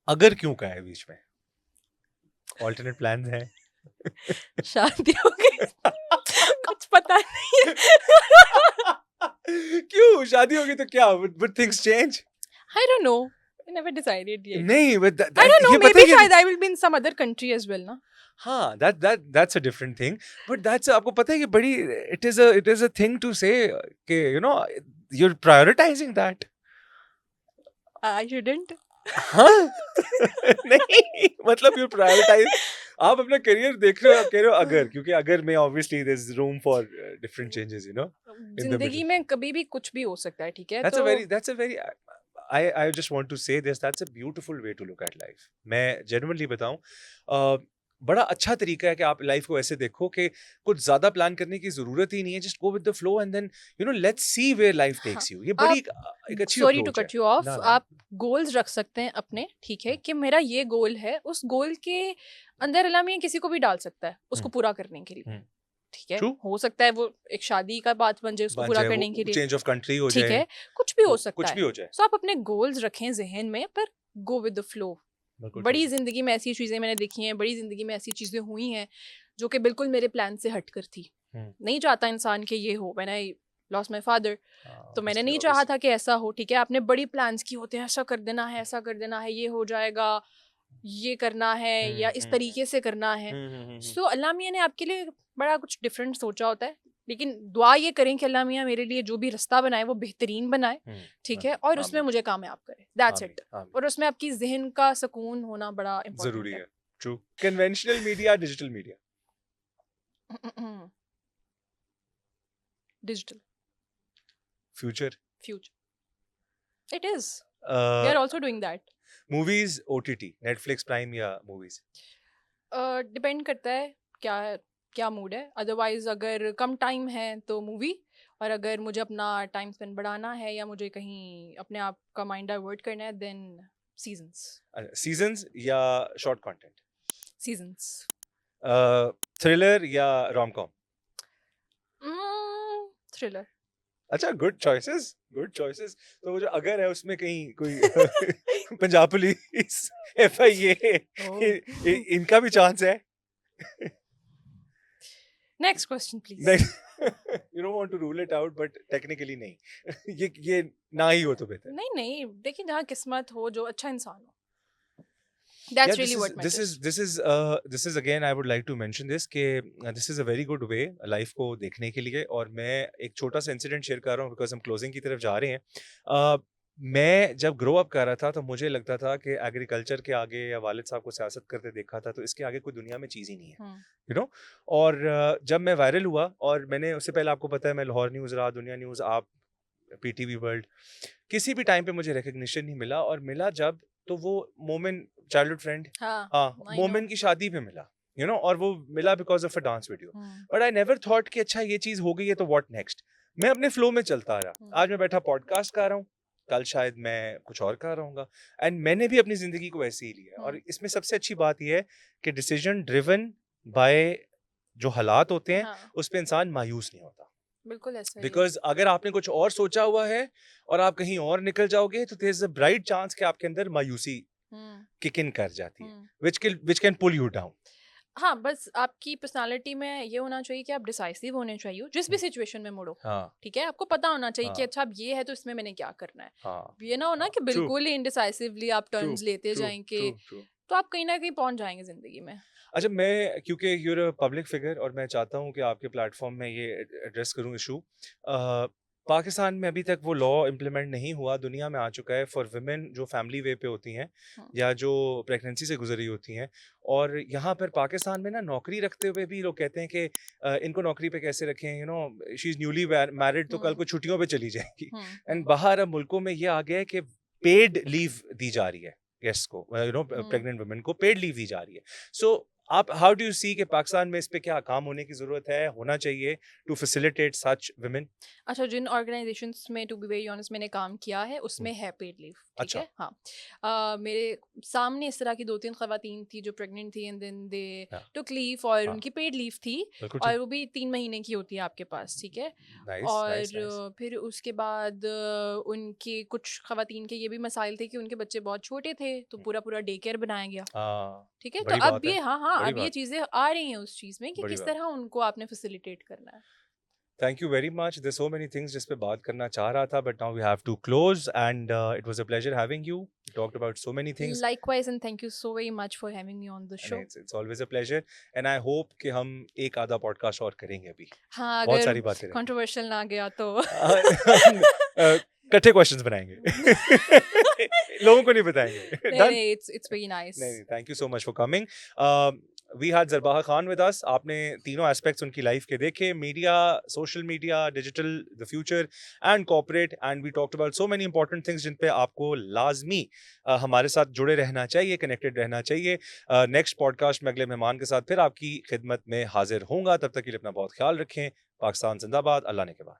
अगर क्यों का है बीच में? Alternate plans हैं? शादी हो गई। कुछ पता नहीं है। क्यों शादी होगी तो क्या? Would things change? I don't know. I never decided yet. नहीं, but I don't know. ये पता Maybe है शायद I will be in some other country as well, ना? हाँ, that's a different thing. But that's आपको पता है कि बड़ी it is a thing to say कि you know you're prioritizing that. I shouldn't. हाँ नहीं मतलब you prioritize. आप अपना करियर देख रहे हो, आप कह रहे हो अगर, क्योंकि अगर में obviously there's room for different changes, you know. in the जिंदगी middle. में कभी भी कुछ भी हो सकता है, ठीक है? That's a very I just want to say this, that's a beautiful way to look at life. मैं genuinely बताऊं, बड़ा अच्छा तरीका है कि आप लाइफ को ऐसे देखो कि कुछ ज्यादा प्लान करने की जरूरत ही नहीं है, just go with the flow and then you know let's see where life takes you. ये बड़ी एक अच्छी सॉरी टू approach कट है. यू ऑफ, ना, ना. आप गोल्स रख सकते हैं अपने, ठीक है, कि मेरा ये गोल है, उस गोल के अंदर अलामिया किसी को भी डाल सकता है उसको पूरा करने के लिए, ठीक है? True. हो सकता है वो एक शादी का बात बन जाए उसको पूरा करने के लिए, चेंज ऑफ कंट्री हो ठीक जाए, है, कुछ भी हो सकता कुछ है। भी हो जाए. सो आप अपने गोल्स रखें जहन में, पर गो विद द फ्लो। बड़ी जिंदगी में ऐसी चीजें मैंने देखी हैं, बड़ी जिंदगी में ऐसी चीजें हुई हैं जो कि बिल्कुल मेरे प्लान से हटकर थी। नहीं चाहता इंसान कि ये हो। When I lost my father, तो मैंने नहीं चाहा था कि ऐसा हो, ठीक है? आपने बड़ी प्लान्स की होते हैं, ऐसा कर देना है, ऐसा कर देना है, ये हो जाएगा, ये करना है, या इस तरीके से करना है। सो अल्लाह मियाँ ने आपके लिए बड़ा कुछ डिफरेंट सोचा होता है, लेकिन दुआ ये करें कि अल्लाह मियाँ मेरे लिए जो भी रास्ता बनाए वो बेहतरीन बनाए, ठीक है? और उसमें मुझे कामयाब करे, दैट्स इट। और उसमें आपकी जहन का सुकून होना बड़ा इम्पोर्टेंट जरूरी है. True. Conventional media, digital media? Digital future? It is, we are also doing that. Movies, OTT, Netflix, prime या मूवीज? डिपेंड करता है क्या मूड है। अदरवाइज अगर कम टाइम है तो मूवी, और अगर मुझे अपना टाइम स्पेंड बढ़ाना है या मुझे कहीं अपने आप का माइंड डाइवर्ट करना है, देन सीजन्स या शॉर्ट कंटेंट? सीजन्स। थ्रिलर या रोम कॉम? थ्रिलर। अच्छा, गुड चॉइसेस. तो वो जो अगर है उसमें कहीं कोई पंजाब पुलिस, FIA, इनका भी चांस है? Next question please. You don't want to rule it out, but technically नहीं. ये ना ही हो तो बेहतर. नहीं, देखिए, जहाँ किस्मत हो, जो अच्छा इंसान हो। That's Yeah, really what matters. this is again I would like to mention this कि this is a very good way life को देखने के लिए, और मैं एक छोटा सा इंसिडेंट शेयर कर रहा हूँ बिकॉज हम क्लोजिंग की तरफ जा रहे हैं. मैं जब ग्रो अप कर रहा था तो मुझे लगता था कि एग्रीकल्चर के आगे, या वालिद साहब को सियासत करते देखा था, तो इसके आगे कोई दुनिया में चीज़ ही नहीं है, हम्म, यू नो. और जब मैं वायरल हुआ, और मैंने उससे पहले आपको पता है मैं लाहौर न्यूज़ रहा, दुनिया न्यूज़, आप पीटीवी वर्ल्ड, किसी भी टाइम पे मुझे रिकग्निशन नहीं मिला, और मिला जब तो वो मोमिन चाइल्डहुड फ्रेंड, हाँ, हाँ, I know. मोमिन की शादी पे मिला, यू नो, और वो मिला because of a dance video. Hmm, but I never thought कि अच्छा ये चीज़ हो गई है तो व्हाट नेक्स्ट. मैं अपने फ्लो में चलता रहा. हम्म, आज मैं बैठा पॉडकास्ट कर रहा हूँ, कल शायद मैं कुछ और कर रहा हूँगा, एंड मैंने भी अपनी जिंदगी को ऐसे ही लिया. और इसमें सबसे अच्छी बात यह है कि डिसीजन ड्रिवन बाय जो हालात होते हैं हाँ, उस पर इंसान मायूस नहीं होता. बिल्कुल ऐसा ही है. बिकॉज अगर आपने कुछ और सोचा हुआ है और आप कहीं और निकल जाओगे, तो there is a bright chance कि आपके अंदर मायूसी हम्म, किक इन कर जाती है, हम्म. which can pull you down. हाँ, बस आपकी पर्सनालिटी में ये होना चाहिए कि आप डिसाइसिव होने चाहिए जिस भी सिचुएशन में मुड़ो. हाँ, ठीक है, आपको पता होना चाहिए कि हाँ, अच्छा अब ये है तो इसमें मैंने क्या करना है. हाँ, ये ना हो ना हाँ. कि True, बिल्कुल ही इनडिसाइसिवली आप true, टर्न्स लेते true, जाएंगे, true, true. तो आप कहीं ना कहीं पहुंच जाएंगे जिंदगी में. अच्छा, मैं क्योंकि यूर अ पब्लिक फिगर और मैं चाहता हूँ कि आपके प्लेटफॉर्म में ये एड्रेस करूँ इशू. पाकिस्तान में अभी तक वो लॉ इम्प्लीमेंट नहीं हुआ, दुनिया में आ चुका है फॉर वुमेन जो फैमिली वे पे होती हैं हम्म, या जो प्रेगनेंसी से गुजरी होती हैं. और यहाँ पर पाकिस्तान में ना नौकरी रखते हुए भी लोग कहते हैं कि इनको नौकरी पे कैसे रखें, you know, she is newly married, तो कल को छुट्टियों पे चली जाएगी. एंड बाहर अब मुल्कों में ये आ गया है कि पेड लीव दी जा रही है गेस्ट को, यू नो, प्रेग्नेंट वुमेन को पेड लीव दी जा रही है. सो आप हाउ डू यू सी कि पाकिस्तान में इस पे क्या काम होने की जरूरत है, होना चाहिए टू फैसिलिटेट सच वुमेन? अच्छा, जिन ऑर्गेनाइजेशंस में टू बी वेरी ऑनेस्ट मैंने काम किया है उसमें है पेड लीव. ठीक अच्छा. है, हाँ. मेरे सामने इस तरह की 2-3 खवातीन थी जो प्रेग्नेंट थी एंड देन दे हाँ, टुक लीव और हाँ, उनकी पेड लीव थी, बिल्कुल और ठीक. वो भी 3 महीने की होती है आपके पास. ठीक है, नाइस, और नाइस, नाइस. फिर उसके बाद उनके कुछ खवातीन के ये भी मसाइल थे कि उनके बच्चे बहुत छोटे थे तो पूरा पूरा डे केयर बनाया गया. हाँ, ठीक है, तो बड़ी अब बात है, ये हाँ हाँ बड़ी अब ये बात, चीज़ें आ रही हैं उस चीज़ में कि बड़ी किस बात. तरह उनको आपने फैसिलिटेट करना है. Thank you very much. There so many things जिस पे बात करना चाह रहा था, but now we have to close, and it was a pleasure having you. We talked about so many things, Likewise, and thank you so very much for having me on the and show. It's always a pleasure. And I hope कि हम एक आधा podcast और करेंगे अभी, हाँ, बहुत अगर सारी बातें रहेंगी. कंट्रोवर्शियल ना गया तो. इकट्ठे क्वेश्चंस बनाएंगे. लोगों को नहीं बताएंगे. नहीं डन. नहीं, it's very nice. नहीं, thank you so much for coming. We had Zarbaha Khan with us. आपने तीनों एस्पेक्ट्स उनकी लाइफ के देखे, media, social media, digital, the future and corporate, and we talked about so many important things जिन पे आपको लाजमी हमारे साथ जुड़े रहना चाहिए, कनेक्टेड रहना चाहिए. नेक्स्ट पॉडकास्ट में अगले मेहमान के साथ फिर आपकी खिदमत में हाजिर होऊंगा. तब तक के लिए अपना बहुत ख्याल रखें. पाकिस्तान जिंदाबाद. अल्लाह ने के बाद.